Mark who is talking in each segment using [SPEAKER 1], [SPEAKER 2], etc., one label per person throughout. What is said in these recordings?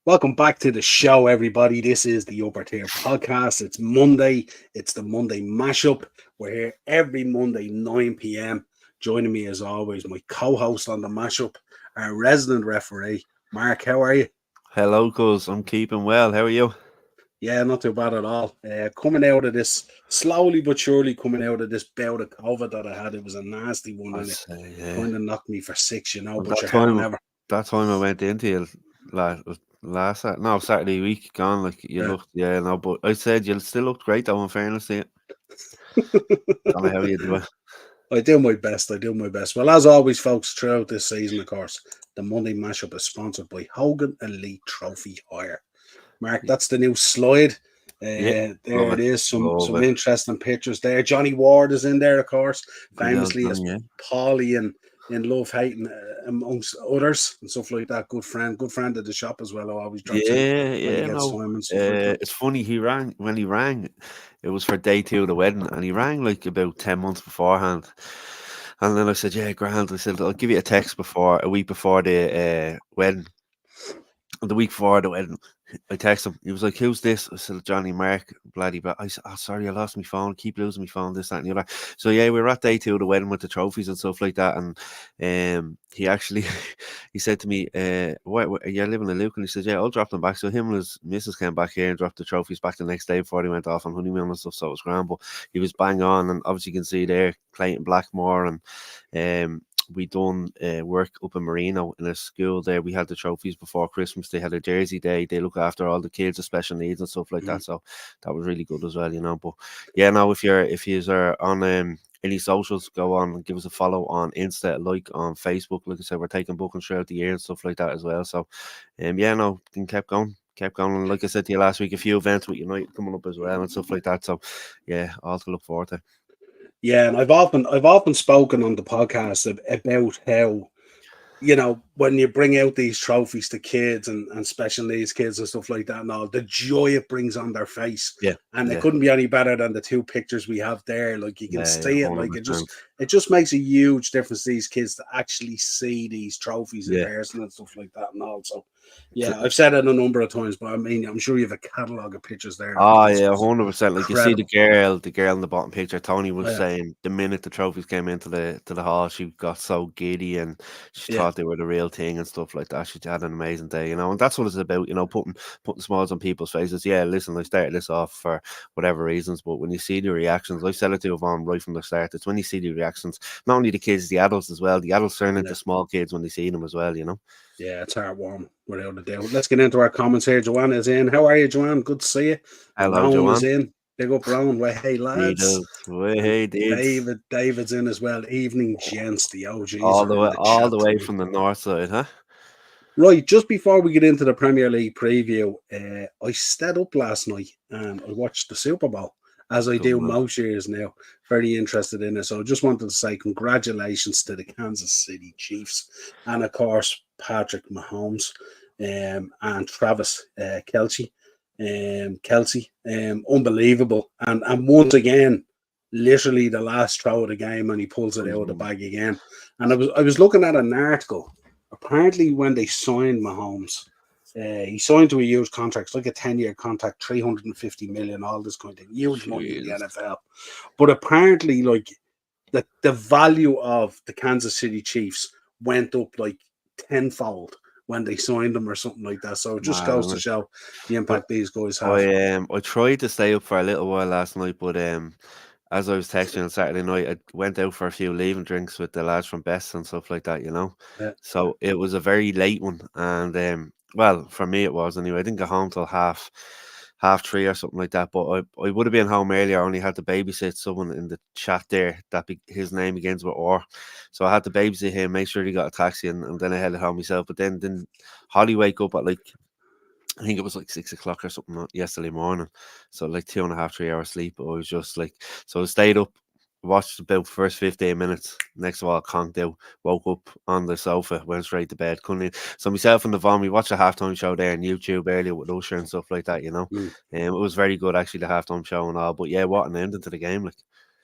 [SPEAKER 1] Welcome back to the show, everybody. This is the Upper Tier Podcast. It's Monday. It's the Monday mashup. We're here every Monday, 9 p.m. Joining me, as always, my co-host on the mashup, our resident referee, Mark. How are you?
[SPEAKER 2] Hello, cuz I'm keeping well. How are you?
[SPEAKER 1] Yeah, not too bad at all. Coming out of this, slowly but surely coming out of this bout of COVID that I had. It was a nasty one,
[SPEAKER 2] I
[SPEAKER 1] and it
[SPEAKER 2] say, yeah.
[SPEAKER 1] kind of knocked me for six,
[SPEAKER 2] Well,
[SPEAKER 1] but you're how never.
[SPEAKER 2] that time I went into you no, Saturday week gone. Like you
[SPEAKER 1] Yeah.
[SPEAKER 2] looked, yeah, no, but I said you still looked great though. In fairness to you, don't know how you do it.
[SPEAKER 1] I do my best. I do my best. Well, as always, folks, throughout this season, of course, the Monday mashup is sponsored by Hogan Elite Trophy Hire. Mark, that's the new slide.
[SPEAKER 2] Yeah,
[SPEAKER 1] There
[SPEAKER 2] love
[SPEAKER 1] it
[SPEAKER 2] it,
[SPEAKER 1] is. Some
[SPEAKER 2] love
[SPEAKER 1] some
[SPEAKER 2] it.
[SPEAKER 1] interesting pictures there. Johnny Ward is in there, of course,
[SPEAKER 2] Good old
[SPEAKER 1] famously as
[SPEAKER 2] Johnny, yeah,
[SPEAKER 1] Paulie in Love Hating, amongst others and stuff like that. Good friend of the shop as well. Who always drops in
[SPEAKER 2] yeah,
[SPEAKER 1] when he
[SPEAKER 2] yeah.
[SPEAKER 1] gets
[SPEAKER 2] No,
[SPEAKER 1] time and stuff like that.
[SPEAKER 2] it's funny. He rang when he rang. It was for day two of the wedding, and he rang like about 10 months beforehand. And then I said, "Yeah, grand." I said, "I'll give you a text before a week before the wedding." The week before the wedding, I text him. He was like, "Who's this?" I said, "Johnny Mark." Bloody, but I said, "Oh, sorry, I lost my phone. Keep losing my phone. This, that, and the other." So yeah, we were at day two of the wedding with the trophies and stuff like that. And he actually, he said to me, "What? Are you living in Luke?" And he said, "Yeah, I'll drop them back." So him and his missus came back here and dropped the trophies back the next day before they went off on honeymoon and stuff. So it was grand. But he was bang on, and obviously you can see there Clayton Blackmore and we done work up in Marino in a school there. We had the trophies before Christmas. They had a Jersey day. They look after all the kids with special needs and stuff like
[SPEAKER 1] Mhm.
[SPEAKER 2] that. So that was really good as well, you know. But yeah, now if you are on any socials, go on and give us a follow on Insta, like on Facebook. Like I said, we're taking bookings throughout the year and stuff like that as well. So yeah, no, can kept going. Kept going, and like I said to you last week, a few events with United coming up as well and stuff like that. So, yeah, all to look forward to.
[SPEAKER 1] Yeah, and I've often spoken on the podcast about how when you bring out these trophies to kids and special needs kids and stuff like that and all, the joy it brings on their face.
[SPEAKER 2] Yeah,
[SPEAKER 1] And it
[SPEAKER 2] yeah,
[SPEAKER 1] couldn't be any better than the two pictures we have there. Like you can
[SPEAKER 2] yeah,
[SPEAKER 1] see it,
[SPEAKER 2] hundred
[SPEAKER 1] like
[SPEAKER 2] percent.
[SPEAKER 1] it just makes a huge difference to these kids to actually see these trophies in
[SPEAKER 2] Yeah.
[SPEAKER 1] person and stuff like that. And also, yeah, I've said it a number of times, but I mean, I'm sure you have a catalogue of pictures there of
[SPEAKER 2] Oh
[SPEAKER 1] kids
[SPEAKER 2] yeah,
[SPEAKER 1] who's
[SPEAKER 2] 100%. Like you see
[SPEAKER 1] incredible.
[SPEAKER 2] the girl in the bottom picture. Tony
[SPEAKER 1] Oh,
[SPEAKER 2] was
[SPEAKER 1] yeah,
[SPEAKER 2] saying the minute the trophies came into the hall, she got so giddy and she
[SPEAKER 1] yeah,
[SPEAKER 2] thought they were the real thing and stuff like that. She had an amazing day, you know, and that's what it's about, you know, putting smiles on people's faces. Yeah, listen, I started this off for whatever reasons, but when you see the reactions, I said it to Yvonne right from the start. It's when you see the reactions, not only the kids, the adults as well. The adults turn
[SPEAKER 1] yeah.
[SPEAKER 2] into small kids when they see them as well, you know.
[SPEAKER 1] Yeah, it's heartwarming without a doubt. Let's get into our comments here. Joanne is in. How are you, Joanne? Good to see you.
[SPEAKER 2] Hello,
[SPEAKER 1] Rowan is
[SPEAKER 2] Joanne.
[SPEAKER 1] in. Big up, Rowan. Well, hey,
[SPEAKER 2] He
[SPEAKER 1] lads.
[SPEAKER 2] does. Well,
[SPEAKER 1] And
[SPEAKER 2] hey, dudes.
[SPEAKER 1] David's in as well. Evening, gents. The OGs are in the
[SPEAKER 2] All
[SPEAKER 1] chat
[SPEAKER 2] the way
[SPEAKER 1] tonight.
[SPEAKER 2] from the north side, huh?
[SPEAKER 1] Right, just before we get into the Premier League preview, I stayed up last night and I watched the Super Bowl, as I
[SPEAKER 2] Good
[SPEAKER 1] do
[SPEAKER 2] man.
[SPEAKER 1] most years now. Very interested in it. So I just wanted to say congratulations to the Kansas City Chiefs and, of course, Patrick Mahomes and Travis Kelsey. Unbelievable. And once again, literally the last throw of the game, and he pulls it out of the
[SPEAKER 2] Mhm.
[SPEAKER 1] bag again. And I was looking at an article. Apparently, when they signed Mahomes, he signed to a huge contract. It's like a 10-year contract, 350 million, all this kind of thing. Huge money in the
[SPEAKER 2] Jeez.
[SPEAKER 1] NFL. But apparently, like the value of the Kansas City Chiefs went up like tenfold when they signed them or something like that. So it just
[SPEAKER 2] Mad,
[SPEAKER 1] goes
[SPEAKER 2] isn't
[SPEAKER 1] to
[SPEAKER 2] it?
[SPEAKER 1] show the
[SPEAKER 2] But
[SPEAKER 1] impact these guys have.
[SPEAKER 2] I tried to stay up for a little while last night, but as I was texting on Saturday night, I went out for a few leaving drinks with the lads from Best and stuff like that, you know.
[SPEAKER 1] Yeah,
[SPEAKER 2] So it was a very late one, and well, for me it was anyway. I didn't get home till half three or something like that. But I would have been home earlier. I only had to babysit someone in the chat there his name begins with R. So I had to babysit him, make sure he got a taxi, and then I headed home myself. But then Holly wake up at like I think it was like 6 o'clock or something yesterday morning. So like 2.5, 3 hours sleep. I was just like so I stayed up, watched about first 15 minutes. Next of all, conked out, woke up on the sofa, went straight to bed. Couldn't so myself and the Von, we watched a halftime show there on YouTube earlier with Usher and stuff like that, you know.
[SPEAKER 1] mm.
[SPEAKER 2] It was very good actually, the halftime show and all. But yeah, what an ending to the game, like.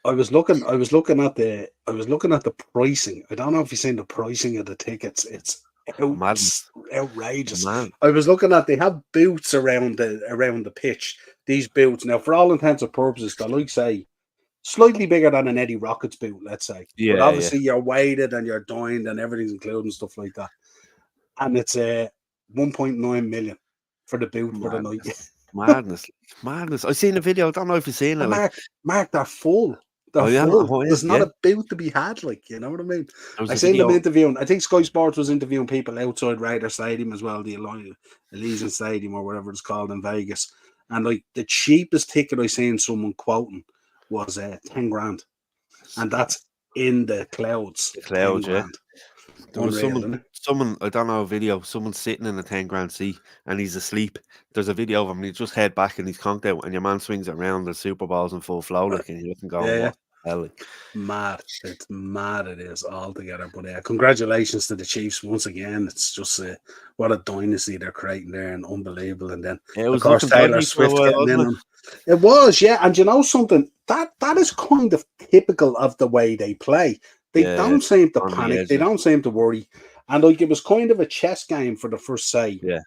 [SPEAKER 1] I was looking at the pricing. I don't know if you've seen the pricing of the tickets. It's
[SPEAKER 2] Madness.
[SPEAKER 1] Outrageous.
[SPEAKER 2] Man.
[SPEAKER 1] I was looking at, they have boots around the pitch. These boots now, for all intents and purposes, they're like, say, slightly bigger than an Eddie Rockets boot, let's say. But
[SPEAKER 2] Yeah, yeah.
[SPEAKER 1] obviously you're weighted and you're dined and everything's included and stuff like that. And it's 1.9 million for the boot for the night.
[SPEAKER 2] Madness. Madness. Madness. I seen the video. I don't know if you've seen it.
[SPEAKER 1] And
[SPEAKER 2] Like,
[SPEAKER 1] Mark, they're full. They're
[SPEAKER 2] oh yeah,
[SPEAKER 1] full.
[SPEAKER 2] oh yeah,
[SPEAKER 1] There's not
[SPEAKER 2] yeah.
[SPEAKER 1] a boot to be had, like, you know what I mean?
[SPEAKER 2] There was
[SPEAKER 1] I
[SPEAKER 2] a
[SPEAKER 1] seen them
[SPEAKER 2] video.
[SPEAKER 1] interviewing. I think Sky Sports was interviewing people outside Raider Stadium as well, the Elysian Stadium or whatever it's called in Vegas. And like the cheapest ticket I seen someone quoting was 10 grand. And that's in the clouds.
[SPEAKER 2] The
[SPEAKER 1] 10
[SPEAKER 2] clouds, yeah.
[SPEAKER 1] grand.
[SPEAKER 2] There was
[SPEAKER 1] Unreal, isn't it?
[SPEAKER 2] someone, I don't know, a video, someone sitting in a 10 grand seat and he's asleep. There's a video of him, he's just head back and he's conked out, and your man swings it around, the Super Bowl's in full flow, like, and you're looking going,
[SPEAKER 1] Yeah.
[SPEAKER 2] what the hell? Like,
[SPEAKER 1] Mad. It's mad, it is altogether. But congratulations to the Chiefs once again. It's just what a dynasty they're creating there, and unbelievable. And then,
[SPEAKER 2] it
[SPEAKER 1] of
[SPEAKER 2] was
[SPEAKER 1] course,
[SPEAKER 2] looking
[SPEAKER 1] Taylor
[SPEAKER 2] dodgy for a
[SPEAKER 1] Swift
[SPEAKER 2] while,
[SPEAKER 1] getting in.
[SPEAKER 2] wasn't
[SPEAKER 1] And it was, yeah. And you know something? That is kind of typical of the way they play. They
[SPEAKER 2] Yeah,
[SPEAKER 1] don't seem to
[SPEAKER 2] on the
[SPEAKER 1] panic.
[SPEAKER 2] edge,
[SPEAKER 1] They
[SPEAKER 2] yeah.
[SPEAKER 1] don't seem to worry. And like it was kind of a chess game for the first, say,
[SPEAKER 2] Yeah.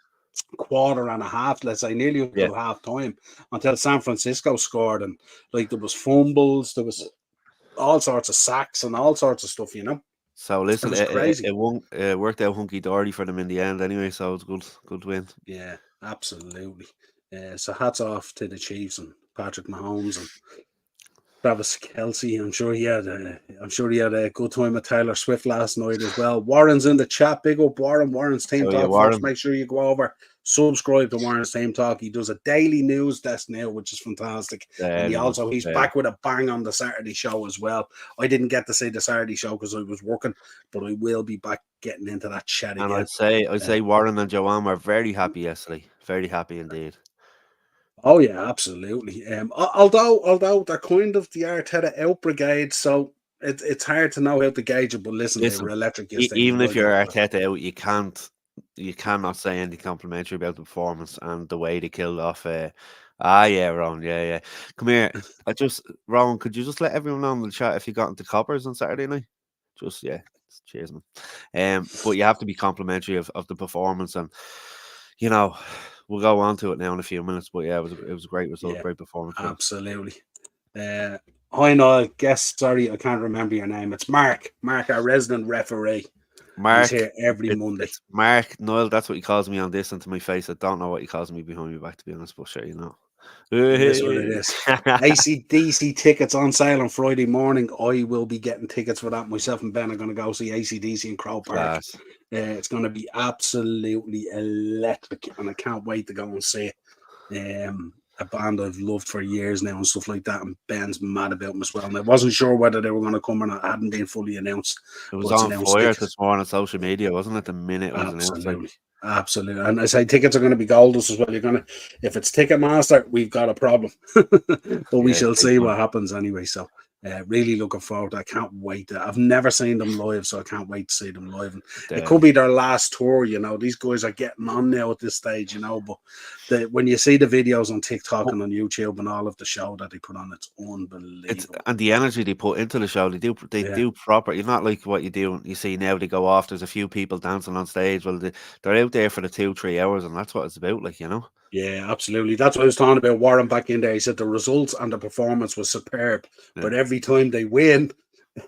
[SPEAKER 1] quarter and a half, let's say, nearly until half time, until San Francisco scored. And like there was fumbles, there was all sorts of sacks and all sorts of stuff, you know.
[SPEAKER 2] So
[SPEAKER 1] It
[SPEAKER 2] listen,
[SPEAKER 1] was crazy.
[SPEAKER 2] it worked out hunky dory for them in the end anyway, so it's good win.
[SPEAKER 1] Yeah, absolutely. So hats off to the Chiefs and Patrick Mahomes and Travis Kelsey. I'm sure he had a good time with Taylor Swift last night as well. Warren's in the chat. Big up Warren. Warren's Team
[SPEAKER 2] Oh, yeah,
[SPEAKER 1] Talk,
[SPEAKER 2] Warren.
[SPEAKER 1] folks. Make sure you go over, subscribe to Warren's Team Talk. He does a daily news desk now, which is fantastic. And he's back with a bang on the Saturday show as well. I didn't get to see the Saturday show because I was working, but I will be back getting into that chat again.
[SPEAKER 2] And I'd say Warren and Joanne were very happy yesterday. Very happy indeed.
[SPEAKER 1] Oh yeah, absolutely. Although they're kind of the Arteta out brigade, so it's hard to know how to gauge it. But listen, they were electric yesterday.
[SPEAKER 2] Even if you're Arteta out, you cannot say anything complimentary about the performance and the way they killed off. Rowan, yeah. Come here. Rowan, could you just let everyone know in the chat if you got into Coppers on Saturday night? Just cheers, man. But you have to be complimentary of the performance, and you know. We'll go on to it now in a few minutes, but yeah, it was a great result, great performance.
[SPEAKER 1] Absolutely. Hi, Niall. Sorry, I can't remember your name. It's Mark. Mark, our resident referee.
[SPEAKER 2] Mark,
[SPEAKER 1] he's here every Monday.
[SPEAKER 2] It's Mark Niall. That's what he calls me on this and to my face. I don't know what he calls me behind my back, to be honest, but sure, you know.
[SPEAKER 1] It is what it is. AC/DC tickets on sale on Friday morning. I will be getting tickets for that. Myself and Ben are going to go see AC/DC in Crow Park. It's going to be absolutely electric, and I can't wait to go and see it. A band I've loved for years now and stuff like that, and Ben's mad about them as well. And I wasn't sure whether they were going to come or not. It hadn't been fully announced.
[SPEAKER 2] It was on fire this morning on social media, wasn't it? The minute it was announced.
[SPEAKER 1] Absolutely. And I say tickets are going to be goldust as well. If it's Ticketmaster, we've got a problem. But we shall see what happens anyway. So really looking forward. I can't wait. I've never seen them live, so I can't wait to see them live. And it could be their last tour, you know. These guys are getting on now at this stage, you know. But when you see the videos on TikTok and on YouTube and all of the show that they put on, it's unbelievable.
[SPEAKER 2] And the energy they put into the show, they do proper. You're not like what you see now. They go off. There's a few people dancing on stage. Well, they're out there for the 2-3 hours, and that's what it's about, like, you know.
[SPEAKER 1] Yeah, absolutely. That's what I was talking about. Warren back in there. He said the results and the performance was superb, but every time they win,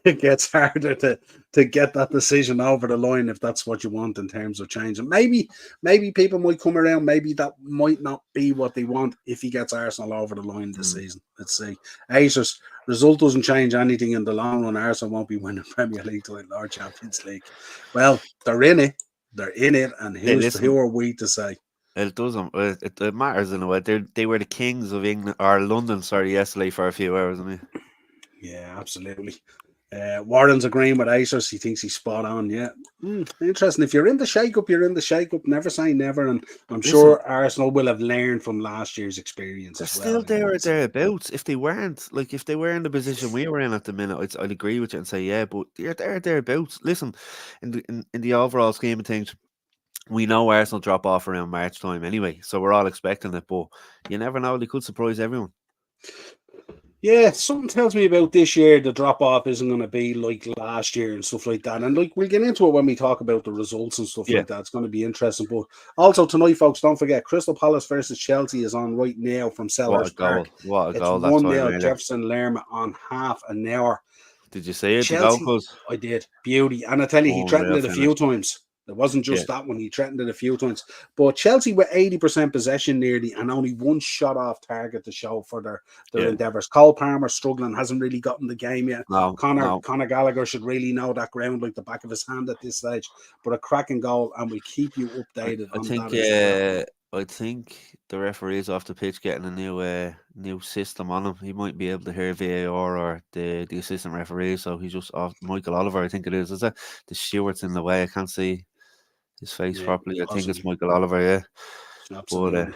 [SPEAKER 1] it gets harder to get that decision over the line if that's what you want in terms of change. And maybe people might come around. Maybe that might not be what they want if he gets Arsenal over the line this season. Let's see. Aces, result doesn't change anything in the long run. Arsenal won't be winning Premier League title or Champions League. Well, they're in it. And who are we to say?
[SPEAKER 2] It doesn't. It matters in a way. They were the kings of England or London, yesterday for a few hours. I mean,
[SPEAKER 1] yeah, absolutely. Warren's agreeing with Acers. He thinks he's spot on. Yeah, interesting. If you're in the shake-up, you're in the shake-up. Never say never. And I'm sure Arsenal will have learned from last year's experience.
[SPEAKER 2] They're still there or thereabouts. If they weren't, if they were in the position we were in at the minute, I'd agree with you and say yeah. But they're there or thereabouts. Listen, in the overall scheme of things, we know Arsenal drop off around March time anyway, so we're all expecting it. But you never know; they could surprise everyone.
[SPEAKER 1] Yeah, something tells me about this year the drop off isn't going to be like last year and stuff like that. And like we'll get into it when we talk about the results and stuff
[SPEAKER 2] Yeah.
[SPEAKER 1] like that. It's going to be interesting. But also tonight, folks, don't forget Crystal Palace versus Chelsea is on right now from
[SPEAKER 2] What a
[SPEAKER 1] Selhurst
[SPEAKER 2] goal.
[SPEAKER 1] Park.
[SPEAKER 2] What a
[SPEAKER 1] It's
[SPEAKER 2] goal that time,
[SPEAKER 1] 1-0
[SPEAKER 2] really.
[SPEAKER 1] Jefferson Lerma on half an hour.
[SPEAKER 2] Did you see it? The goal
[SPEAKER 1] Chelsea,
[SPEAKER 2] was
[SPEAKER 1] I did. Beauty. And I tell you, he threatened
[SPEAKER 2] unreal
[SPEAKER 1] it a few
[SPEAKER 2] finish.
[SPEAKER 1] times. It wasn't
[SPEAKER 2] Yeah.
[SPEAKER 1] just that one. He threatened it a few times. But Chelsea with 80% possession nearly and only one shot off target to show for their
[SPEAKER 2] Yeah.
[SPEAKER 1] endeavours. Cole Palmer struggling, hasn't really gotten the game yet.
[SPEAKER 2] No,
[SPEAKER 1] Connor
[SPEAKER 2] no.
[SPEAKER 1] Gallagher should really know that ground like the back of his hand at this stage. But a cracking goal, and we'll keep you updated
[SPEAKER 2] I
[SPEAKER 1] on
[SPEAKER 2] think
[SPEAKER 1] that as well.
[SPEAKER 2] I think the referee's off the pitch getting a new system on him. He might be able to hear VAR or the assistant referee, so he's just off. Michael Oliver, I think it is it? The Stewart's in the way. I can't see his face
[SPEAKER 1] Yeah,
[SPEAKER 2] properly. I think it's
[SPEAKER 1] possibly.
[SPEAKER 2] Michael Oliver, yeah. But
[SPEAKER 1] Absolutely.
[SPEAKER 2] it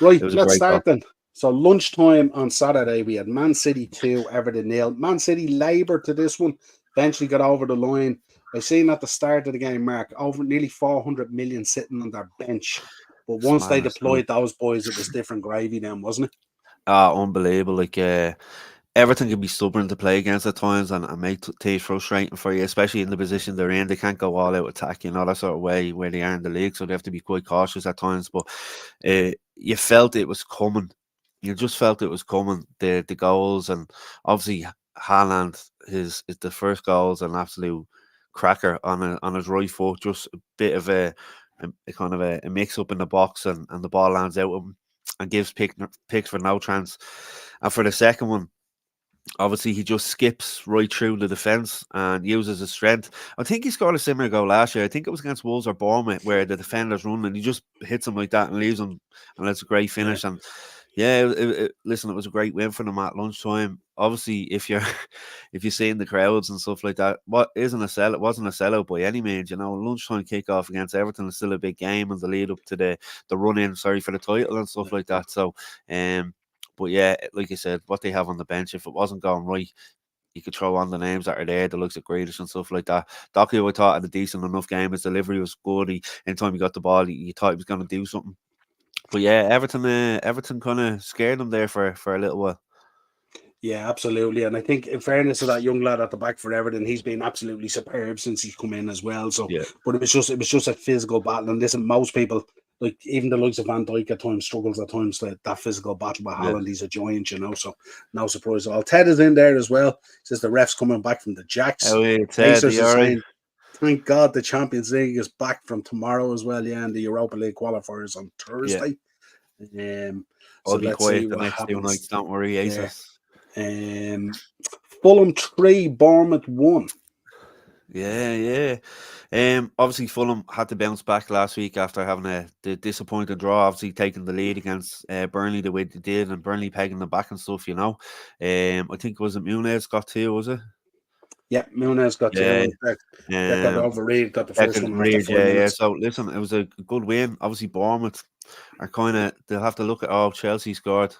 [SPEAKER 1] Right,
[SPEAKER 2] was a
[SPEAKER 1] let's
[SPEAKER 2] great goal.
[SPEAKER 1] start then. So lunchtime on Saturday, we had Man City 2, Everton 0. Man City laboured to this one, eventually got over the line. I seen at the start of the game, Mark, over nearly 400 million sitting on their bench. But
[SPEAKER 2] It's
[SPEAKER 1] once they
[SPEAKER 2] madness, isn't it?
[SPEAKER 1] deployed those boys, it was different gravy then, wasn't it?
[SPEAKER 2] Unbelievable. Like everything can be stubborn to play against at times and make things frustrating for you, especially in the position they're in. They can't go all out attack, that sort of way where they are in the league. So they have to be quite cautious at times. But you felt it was coming. You just felt it was coming. The goals, and obviously Haaland, is the first goal's an absolute cracker on his right foot. Just a bit of a kind of a mix up in the box, and the ball lands out of him and gives picks for no chance. And for the second one, obviously he just skips right through the defence and uses his strength. I think he scored a similar goal last year. I think it was against Wolves or Bournemouth where the defender's running and he just hits him like that and leaves him, and it's a great
[SPEAKER 1] Yeah.
[SPEAKER 2] finish. And yeah, listen, it was a great win for them at lunchtime. Obviously, if you're if you're seeing the crowds and stuff like that, it wasn't a sellout by any means. Lunchtime kickoff against Everton is still a big game, and the lead up to the run in, sorry, for the title and stuff like that. So, but yeah, like I said, what they have on the bench, if it wasn't going right, you could throw on the names that are there, the looks of Grealish and stuff like that. Doku, I thought, had a decent enough game. His delivery was good. Anytime he got the ball, you thought he was going to do something. But yeah, Everton kind of scared him there for a little while.
[SPEAKER 1] Yeah, absolutely. And I think, in fairness to that young lad at the back for Everton, he's been absolutely superb since he's come in as well. So,
[SPEAKER 2] Yeah,
[SPEAKER 1] but it was just a physical battle. And listen, most people, like even the likes of Van Dijk at times, struggles at times that physical battle with
[SPEAKER 2] yeah.
[SPEAKER 1] Haaland. He's a giant, So no surprise at all. Ted is in there as well. Says the refs coming back from the Jacks.
[SPEAKER 2] Oh, it's
[SPEAKER 1] Pacers
[SPEAKER 2] you
[SPEAKER 1] is
[SPEAKER 2] all right?
[SPEAKER 1] saying, thank God the Champions League is back from tomorrow as well. Yeah, and the Europa League qualifiers on
[SPEAKER 2] Yeah,
[SPEAKER 1] Thursday. Um,
[SPEAKER 2] I'll
[SPEAKER 1] so
[SPEAKER 2] be
[SPEAKER 1] let's see
[SPEAKER 2] quiet the
[SPEAKER 1] what
[SPEAKER 2] next 2 nights.
[SPEAKER 1] happens
[SPEAKER 2] Don't worry,
[SPEAKER 1] there.
[SPEAKER 2] Aces.
[SPEAKER 1] Fulham 3, Bournemouth 1.
[SPEAKER 2] Yeah. Obviously Fulham had to bounce back last week after having the disappointing draw. Obviously taking the lead against Burnley the way they did, and Burnley pegging them back and stuff. I think was it Muniz got 2, was it?
[SPEAKER 1] Yeah, Muniz got 2
[SPEAKER 2] Yeah.
[SPEAKER 1] and that got
[SPEAKER 2] Um,
[SPEAKER 1] overrated, got the first
[SPEAKER 2] Second
[SPEAKER 1] one after
[SPEAKER 2] read,
[SPEAKER 1] 5
[SPEAKER 2] yeah.
[SPEAKER 1] minutes.
[SPEAKER 2] So listen, it was a good win. Obviously Bournemouth are kind of, they'll have to look at, Chelsea scored.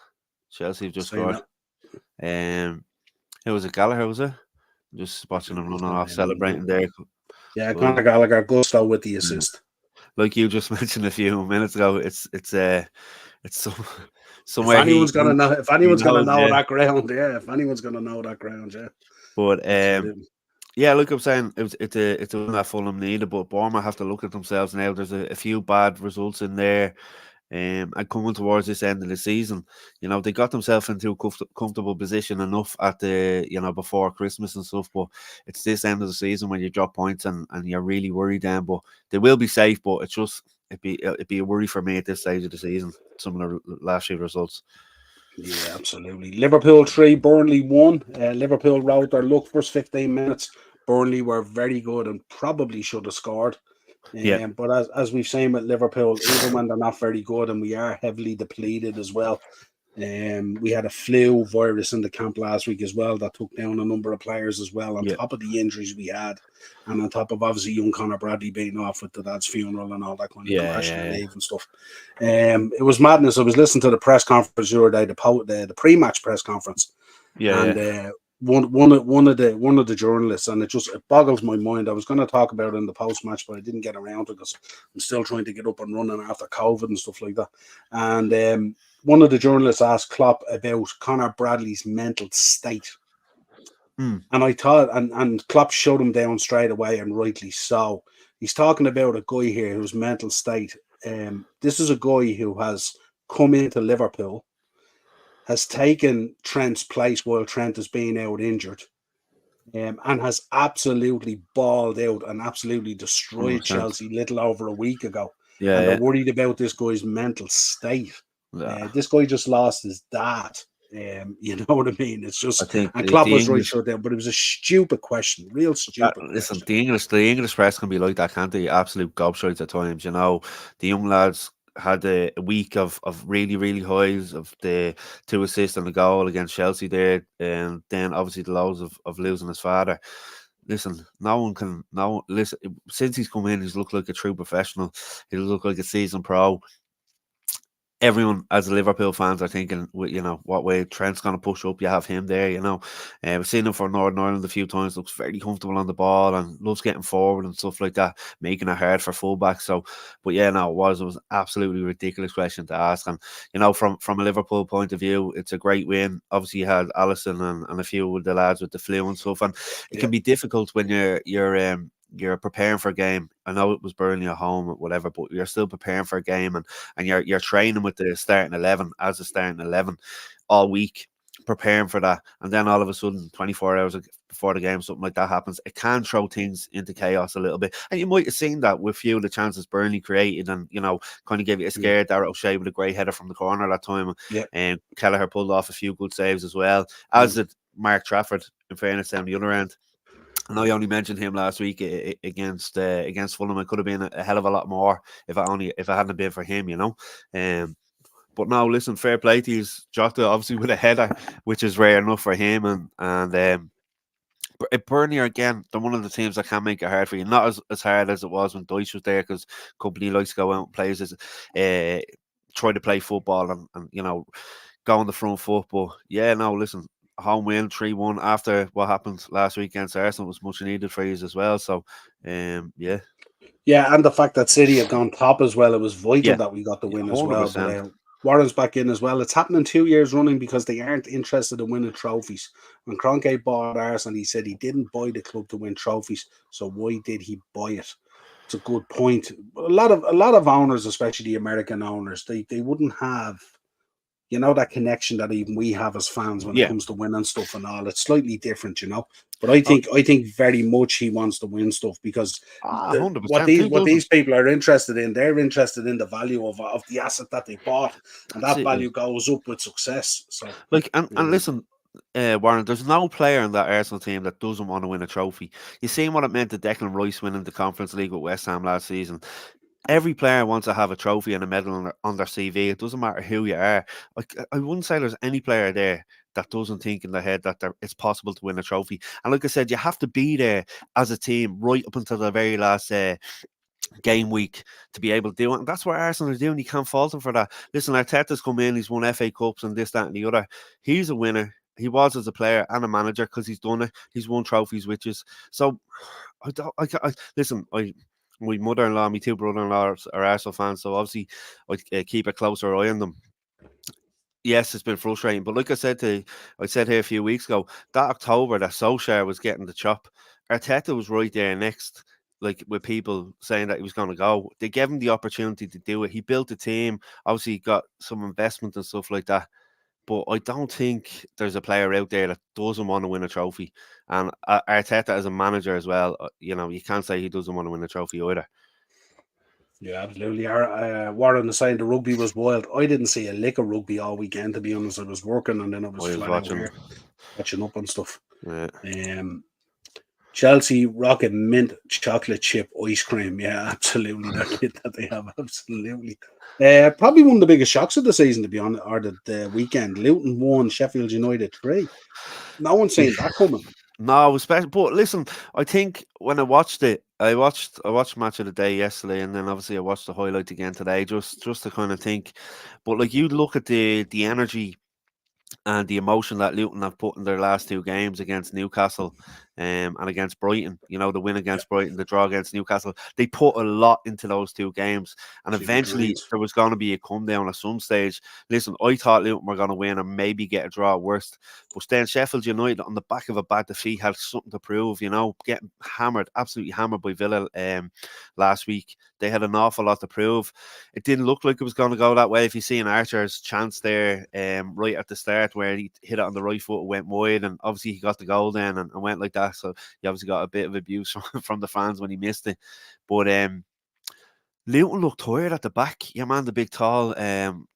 [SPEAKER 2] Chelsea have just
[SPEAKER 1] Saying
[SPEAKER 2] scored.
[SPEAKER 1] that.
[SPEAKER 2] It was a Gallagher, was it? Just
[SPEAKER 1] I
[SPEAKER 2] watching
[SPEAKER 1] think
[SPEAKER 2] them
[SPEAKER 1] he's
[SPEAKER 2] running
[SPEAKER 1] got
[SPEAKER 2] off,
[SPEAKER 1] name on there.
[SPEAKER 2] celebrating there.
[SPEAKER 1] Yeah,
[SPEAKER 2] Well,
[SPEAKER 1] Conor Gallagher, Gusto with the
[SPEAKER 2] yeah.
[SPEAKER 1] assist.
[SPEAKER 2] Like you just mentioned a few minutes ago, it's some,
[SPEAKER 1] If
[SPEAKER 2] somewhere
[SPEAKER 1] anyone's gonna know,
[SPEAKER 2] he knows, yeah.
[SPEAKER 1] that ground, yeah. If anyone's gonna know that ground, yeah,
[SPEAKER 2] But
[SPEAKER 1] absolutely.
[SPEAKER 2] yeah, like I'm saying, it's a win that Fulham needed, but Bournemouth have to look at themselves now. There's a few bad results in there. And coming towards this end of the season, they got themselves into a comfortable position enough at before Christmas and stuff. But it's this end of the season when you drop points and you're really worried then. But they will be safe, but it's just it'd be a worry for me at this stage of the season. Some of the last year results.
[SPEAKER 1] Yeah, absolutely. Liverpool 3, Burnley 1. Liverpool rode their luck first 15 minutes. Burnley were very good and probably should have scored.
[SPEAKER 2] Yeah,
[SPEAKER 1] But as we've seen with Liverpool, even when they're not very good and we are heavily depleted as well, we had a flu virus in the camp last week as well that took down a number of players as well, on
[SPEAKER 2] yeah,
[SPEAKER 1] top of the injuries we had, and on top of obviously young Conor Bradley being off with the dad's funeral and all that kind of compassionate
[SPEAKER 2] yeah.
[SPEAKER 1] leave and stuff. It was madness. I was listening to the press conference the other day, the pre-match press conference, and
[SPEAKER 2] Yeah.
[SPEAKER 1] one of the journalists, and it boggles my mind. I was going to talk about it in the post match, but I didn't get around to it because I'm still trying to get up and running after COVID and stuff like that. And one of the journalists asked Klopp about Conor Bradley's mental state,
[SPEAKER 2] Mm,
[SPEAKER 1] and I thought, and Klopp showed him down straight away, and rightly so. He's talking about a guy here whose mental state. This is a guy who has come into Liverpool, has taken Trent's place while Trent is being out injured, and has absolutely balled out and absolutely destroyed
[SPEAKER 2] 100%.
[SPEAKER 1] Chelsea little over a week ago. And they're
[SPEAKER 2] Yeah,
[SPEAKER 1] worried about this guy's mental state.
[SPEAKER 2] yeah.
[SPEAKER 1] This guy just lost his dad. You know what I mean? It's
[SPEAKER 2] I
[SPEAKER 1] just,
[SPEAKER 2] think
[SPEAKER 1] and Klopp
[SPEAKER 2] the
[SPEAKER 1] was right
[SPEAKER 2] English.
[SPEAKER 1] shut down, but it was a stupid question, real stupid
[SPEAKER 2] Listen,
[SPEAKER 1] question.
[SPEAKER 2] the English press can be like that, can't they? Absolute gobshites at times. The young lads had a week of really, really highs of the 2 assists and the goal against Chelsea there, and then obviously the lows of losing his father. Listen, no one can no listen since he's come in, he's looked like a true professional. He looked like a seasoned pro. Everyone as a Liverpool fans are thinking, what way Trent's going to push up. You have him there. We've seen him for Northern Ireland a few times. Looks very comfortable on the ball and loves getting forward and stuff like that, making it hard for fullbacks. So, but yeah, no, it was an absolutely ridiculous question to ask. And from a Liverpool point of view, it's a great win. Obviously, you had Allison and a few of the lads with the flu and stuff, and it
[SPEAKER 1] Yeah,
[SPEAKER 2] can be difficult when you're preparing for a game. I know it was Burnley at home or whatever, but you're still preparing for a game, and you're training with the starting 11 as a starting 11 all week, preparing for that, and then all of a sudden 24 hours before the game something like that happens. It can throw things into chaos a little bit, and you might have seen that with few of the chances Burnley created, and kind of gave you a
[SPEAKER 1] yeah,
[SPEAKER 2] scare. Darrell O'Shea with a great header from the corner that time,
[SPEAKER 1] yeah.
[SPEAKER 2] and Kelleher pulled off a few good saves as well, as
[SPEAKER 1] Mm.
[SPEAKER 2] did Mark Trafford, in fairness, down the other end. I know you only mentioned him last week against Fulham. It could have been a hell of a lot more if it hadn't been for him. Um, but no, listen, fair play to you. Jota obviously with a header, which is rare enough for him, and Burnley are again, they're one of the teams that can make it hard for you. Not as hard as it was when Deutsch was there, because company likes to go out and play try to play football and go on the front foot. But yeah, no, listen, home win 3-1 after what happened last week against Arsenal was much needed for you as well. So, yeah,
[SPEAKER 1] Yeah, and the fact that City had gone top as well, it was vital
[SPEAKER 2] yeah,
[SPEAKER 1] that we got the
[SPEAKER 2] yeah,
[SPEAKER 1] win as well. But
[SPEAKER 2] 100%.
[SPEAKER 1] Warren's back in as well. It's happening 2 years running because they aren't interested in winning trophies. When Kroenke bought Arsenal, he said he didn't buy the club to win trophies. So why did he buy it? It's a good point. A lot of owners, especially the American owners, they wouldn't have that connection that even we have as fans when it
[SPEAKER 2] Yeah,
[SPEAKER 1] comes to winning stuff and all. It's slightly different. But I
[SPEAKER 2] oh,
[SPEAKER 1] think I think very much he wants to win stuff because what
[SPEAKER 2] 100%.
[SPEAKER 1] these
[SPEAKER 2] Who
[SPEAKER 1] what
[SPEAKER 2] doesn't?
[SPEAKER 1] these people are interested in, they're interested in the value of the asset that they bought, and
[SPEAKER 2] That's
[SPEAKER 1] that
[SPEAKER 2] it.
[SPEAKER 1] value goes up with success. So
[SPEAKER 2] Like, and
[SPEAKER 1] um,
[SPEAKER 2] listen, Warren, there's no player in that Arsenal team that doesn't want to win a trophy. You seen what it meant to Declan Rice winning the Conference League with West Ham last season. Every player wants to have a trophy and a medal on their CV. It doesn't matter who you are. I wouldn't say there's any player there that doesn't think in their head that it's possible to win a trophy. And like I said, you have to be there as a team right up until the very last game week to be able to do it. And that's what Arsenal are doing. You can't fault them for that. Listen, Arteta's come in, he's won FA Cups and this, that, and the other. He's a winner. He was as a player and a manager because he's done it. He's won trophies, which is so. I don't. Listen. My mother-in-law, my two brother-in-law are Arsenal fans, so obviously I keep a closer eye on them. Yes, it's been frustrating, but like I said here a few weeks ago, that October that Solskjaer was getting the chop, Arteta was right there next, like with people saying that he was going to go. They gave him the opportunity to do it. He built a team, obviously got some investment and stuff like that. But I don't think there's a player out there that doesn't want to win a trophy. And Arteta as a manager as well, you can't say he doesn't want to win a trophy either.
[SPEAKER 1] yeah, absolutely. Warren is saying the rugby was wild. I didn't see a lick of rugby all weekend, to be honest. I was working and then I was
[SPEAKER 2] I was
[SPEAKER 1] flat out
[SPEAKER 2] watching.
[SPEAKER 1] here catching up on stuff.
[SPEAKER 2] Yeah.
[SPEAKER 1] Um, Chelsea Rocket Mint chocolate chip ice cream. Yeah, absolutely. That kit that they have, absolutely. Probably one of the biggest shocks of the season, to be honest, or the weekend. Luton won, Sheffield United 3. No one's seen that coming.
[SPEAKER 2] No, especially. But listen, I think when I watched it, I watched Match of the Day yesterday, and then obviously I watched the highlights again today, just to kind of think. But like you look at the energy and the emotion that Luton have put in their last two games against Newcastle and against Brighton, the win
[SPEAKER 1] Yeah,
[SPEAKER 2] against Brighton, the draw against Newcastle, they put a lot into those two games. And
[SPEAKER 1] she'd be
[SPEAKER 2] eventually
[SPEAKER 1] drained.
[SPEAKER 2] there was going to be a come down at some stage. Listen, I thought Luton were going to win and maybe get a draw at worst. But then Sheffield United, on the back of a bad defeat, had something to prove, getting hammered, absolutely hammered by Villa last week. They had an awful lot to prove. It didn't look like it was going to go that way. If you see an Archer's chance there right at the start where he hit it on the right foot, went wide, and obviously he got the goal then and went like that. So he obviously got a bit of abuse from the fans when he missed it. But Luton looked tired at the back. Your man, the big tall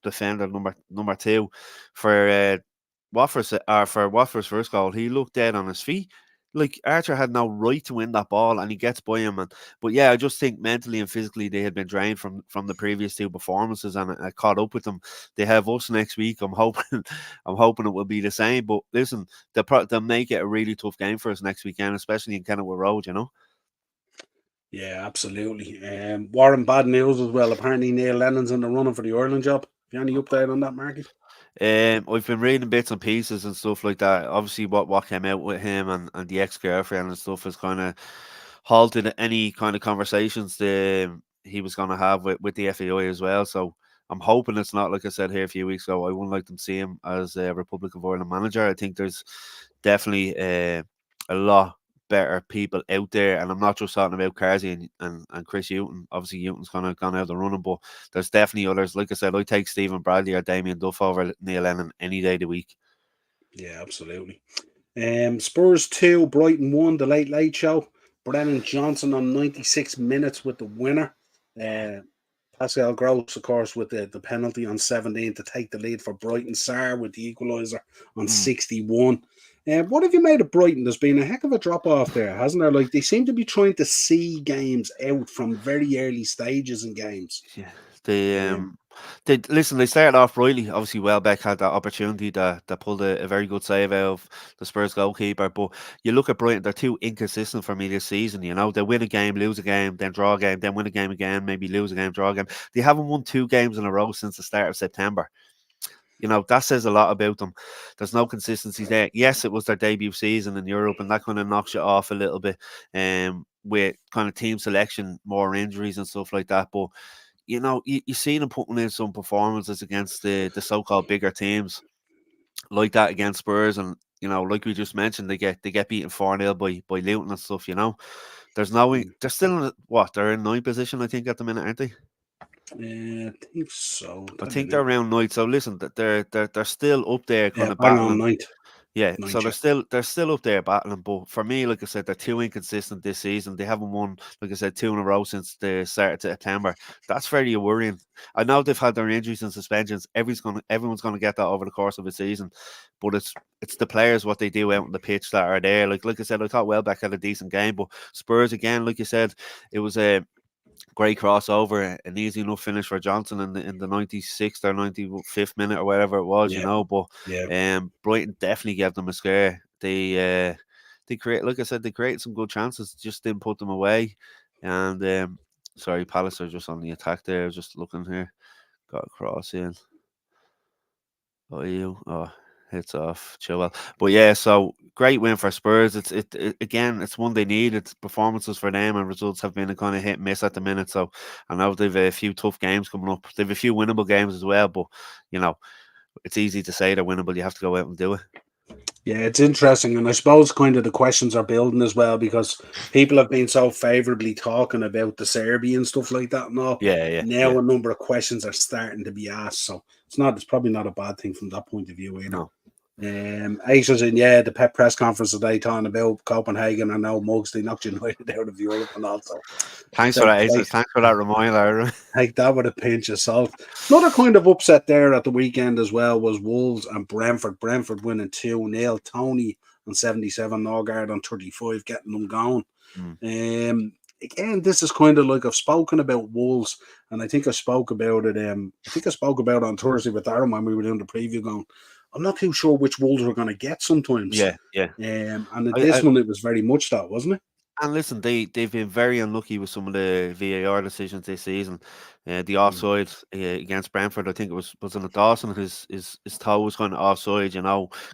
[SPEAKER 2] defender, number two, for Watford's first goal, he looked dead on his feet. Like Archer had no right to win that ball, and he gets by him. But yeah, I just think mentally and physically they had been drained from the previous two performances, and I caught up with them. They have us next week. I'm hoping, I'm hoping it will be the same. But listen, they'll make it a really tough game for us next weekend, especially in Kenilworth Road.
[SPEAKER 1] Yeah, absolutely. Warren, bad news as well. Apparently, Neil Lennon's in the running for the Ireland job. Have you any update on that, Marky?
[SPEAKER 2] I've been reading bits and pieces and stuff like that. Obviously, what came out with him and the ex girlfriend and stuff has kind of halted any kind of conversations that he was going to have with the FAI as well. So I'm hoping it's not like I said here a few weeks ago. I wouldn't like them to see him as a Republic of Ireland manager. I think there's definitely a lot better people out there, and I'm not just talking about Carsey and Chris Hughton. Obviously, Hughton's kind of gone out of the running, but there's definitely others. Like I said, I take Stephen Bradley or Damien Duff over Neil Lennon any day of the week.
[SPEAKER 1] Yeah, absolutely. Spurs 2, Brighton 1, the Late Late Show. Brennan Johnson on 96 minutes with the winner. Uh, Pascal Gross, of course, with the penalty on 17 to take the lead for Brighton. Sarr with the equaliser on
[SPEAKER 2] Mm.
[SPEAKER 1] 61. What have you made of Brighton? There's been a heck of a drop off there, hasn't there? Like, they seem to be trying to see games out from very early stages in games.
[SPEAKER 2] Yeah, they
[SPEAKER 1] Um,
[SPEAKER 2] they listen. They started off brightly. Obviously, Welbeck had that opportunity that pulled a very good save out of the Spurs goalkeeper. But you look at Brighton; they're too inconsistent for me this season. They win a game, lose a game, then draw a game, then win a game again, maybe lose a game, draw a game. They haven't won 2 games in a row since the start of September. That says a lot about them. There's no consistency there. Yes, it was their debut season in Europe, and that kind of knocks you off a little bit. With kind of team selection, more injuries and stuff like that. But you see them putting in some performances against the so-called bigger teams like that against Spurs, and like we just mentioned, they get beaten 4-0 by Luton and stuff. There's no, they're still in they're in ninth position, I think, at the minute, aren't they?
[SPEAKER 1] I think so.
[SPEAKER 2] I
[SPEAKER 1] Tell you
[SPEAKER 2] think they're
[SPEAKER 1] now.
[SPEAKER 2] around ninth. So listen, they're still up there, kind
[SPEAKER 1] Yeah,
[SPEAKER 2] of
[SPEAKER 1] bang on
[SPEAKER 2] battling.
[SPEAKER 1] ninth.
[SPEAKER 2] Yeah, so
[SPEAKER 1] Ninth,
[SPEAKER 2] they're
[SPEAKER 1] yeah.
[SPEAKER 2] still up there battling. But for me, like I said, they're too inconsistent this season. They haven't won, like I said, 2 in a row since the start of September. That's very worrying. I know they've had their injuries and suspensions. Everyone's gonna get that over the course of a season. But it's the players, what they do out on the pitch, that are there. Like I said, I thought Welbeck had a decent game, but Spurs again, like you said, it was a great crossover, an easy enough finish for Johnson in the 96th or 95th minute or whatever it was,
[SPEAKER 1] Yeah,
[SPEAKER 2] But
[SPEAKER 1] yeah.
[SPEAKER 2] Brighton definitely gave them a scare. They create, like I said, they created some good chances, just didn't put them away. And sorry, Palace are just on the attack there. Just looking here, got a cross in. Oh, you. Oh, hits off Chilwell. But yeah, so great win for Spurs. It again. It's one they need. It's performances for them, and results have been a kind of hit and miss at the minute. So I know they've a few tough games coming up. They've a few winnable games as well. But you know, it's easy to say they're winnable. You have to go out and do it.
[SPEAKER 1] Yeah, it's interesting. And I suppose kind of the questions are building as well because people have been so favorably talking about the Serbia and stuff like that and all.
[SPEAKER 2] Yeah, yeah, yeah.
[SPEAKER 1] Now a number of questions are starting to be asked. So it's probably not a bad thing from that point of view either.
[SPEAKER 2] No.
[SPEAKER 1] Aisha's in, yeah, the pep press conference today talking about Copenhagen. I know Mugs, they knocked United out of Europe and also.
[SPEAKER 2] Thanks for that, Aces. Thanks for that reminder.
[SPEAKER 1] Take that with a pinch of salt. Another kind of upset there at the weekend as well was Wolves and Brentford. Brentford winning 2-0. Tony on 77, Norgard on 35, getting them going. Again, this is kind of like I've spoken about Wolves, and I think I spoke about it. I think I spoke about it on Thursday with Aaron when we were doing the preview. Going, I'm not too sure which Wolves we're going to get sometimes.
[SPEAKER 2] Yeah, yeah.
[SPEAKER 1] And at
[SPEAKER 2] I,
[SPEAKER 1] this
[SPEAKER 2] I
[SPEAKER 1] one, it was very much that, wasn't it?
[SPEAKER 2] And listen, they've been very unlucky with some of the VAR decisions this season. The
[SPEAKER 1] Mm.
[SPEAKER 2] offside against Brentford, I think it was on Dawson. His toe was kind of offside.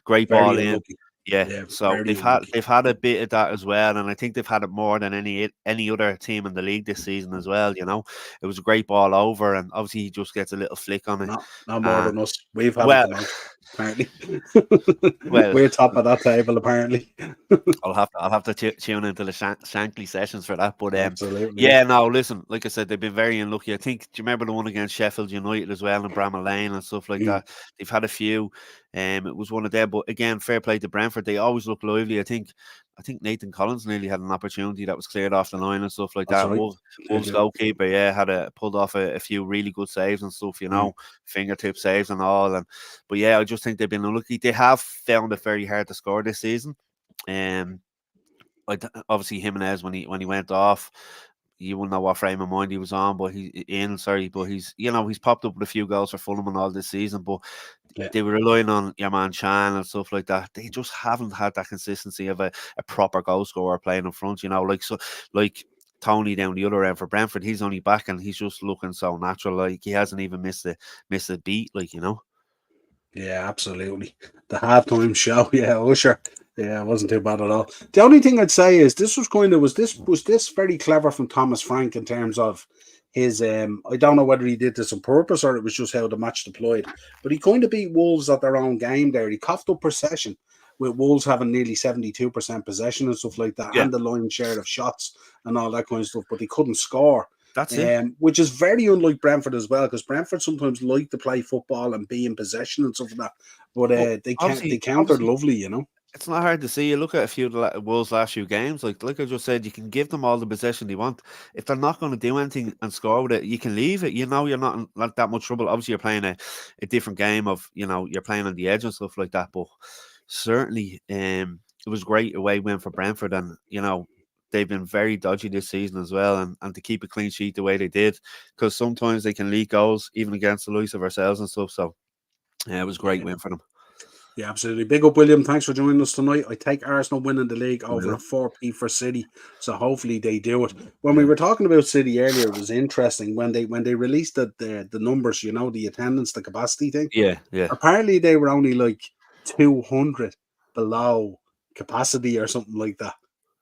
[SPEAKER 2] Great ball
[SPEAKER 1] Very
[SPEAKER 2] in.
[SPEAKER 1] unlucky.
[SPEAKER 2] Yeah,
[SPEAKER 1] Yeah,
[SPEAKER 2] so
[SPEAKER 1] very
[SPEAKER 2] they've had
[SPEAKER 1] unlucky.
[SPEAKER 2] they've had a bit of that as well, and I think they've had it more than any other team in the league this season as well. It was a great ball over, and obviously he just gets a little flick on it.
[SPEAKER 1] Not more
[SPEAKER 2] And
[SPEAKER 1] than us. We've had it
[SPEAKER 2] well,
[SPEAKER 1] the most, apparently.
[SPEAKER 2] well,
[SPEAKER 1] We're top of that table, apparently.
[SPEAKER 2] I'll have to tune into the Shankly sessions for that. But
[SPEAKER 1] Absolutely. Yeah.
[SPEAKER 2] yeah, no, listen, like I said, they've been very unlucky. I think, do you remember the one against Sheffield United as well in Bramall Lane and stuff like
[SPEAKER 1] Mm.
[SPEAKER 2] that? They've had a few. It was one of them, but again, fair play to Brentford. They always look lively. I think Nathan Collins nearly had an opportunity that was cleared off the line and stuff like
[SPEAKER 1] That's
[SPEAKER 2] that.
[SPEAKER 1] right. Did
[SPEAKER 2] Wolves
[SPEAKER 1] you?
[SPEAKER 2] goalkeeper, yeah, pulled off a few really good saves and stuff.
[SPEAKER 1] Mm.
[SPEAKER 2] Fingertip saves and all. But yeah, I just think they've been unlucky. They have found it very hard to score this season. Um, obviously Jimenez when he went off, you wouldn't know what frame of mind he was on, but he's popped up with a few goals for Fulham and all this season, but
[SPEAKER 1] Yeah.
[SPEAKER 2] they were relying on your man Chan and stuff like that. They just haven't had that consistency of a proper goal scorer playing in front, like Tony down the other end for Brentford. He's only back and he's just looking so natural. Like he hasn't even missed a beat,
[SPEAKER 1] Yeah, absolutely. The halftime show, yeah, Usher. Yeah, it wasn't too bad at all. The only thing I'd say is this was this very clever from Thomas Frank in terms of his I don't know whether he did this on purpose or it was just how the match deployed, but he kind of beat Wolves at their own game there. He coughed up possession with Wolves having nearly 72% possession and stuff like that,
[SPEAKER 2] Yeah,
[SPEAKER 1] and the lion's share of shots and all that kind of stuff, but they couldn't score.
[SPEAKER 2] that's it.
[SPEAKER 1] Which is very unlike Brentford as well, because Brentford sometimes like to play football and be in possession and stuff like that. But
[SPEAKER 2] Well,
[SPEAKER 1] they
[SPEAKER 2] obviously,
[SPEAKER 1] countered
[SPEAKER 2] obviously,
[SPEAKER 1] lovely.
[SPEAKER 2] it's not hard to see. You look at a few of the Wolves' last few games, like I just said, you can give them all the possession they want. If they're not going to do anything and score with it, you can leave it. You're not in not that much trouble. Obviously, you're playing a different game of you're playing on the edge and stuff like that. But certainly, it was great away win for Brentford, and they've been very dodgy this season as well. And to keep a clean sheet the way they did, because sometimes they can leak goals even against the likes of ourselves and stuff. So yeah, it was a great
[SPEAKER 1] Yeah,
[SPEAKER 2] win for them.
[SPEAKER 1] yeah, absolutely. Big up, William. Thanks for joining us tonight. I take Arsenal winning the league
[SPEAKER 2] I
[SPEAKER 1] over a
[SPEAKER 2] will.
[SPEAKER 1] 4p for City, so hopefully they do it. When we
[SPEAKER 2] Yeah,
[SPEAKER 1] were talking about City earlier, it was interesting when they released the numbers, the attendance, the capacity thing.
[SPEAKER 2] yeah, yeah.
[SPEAKER 1] Apparently, they were only like 200 below capacity or something like that.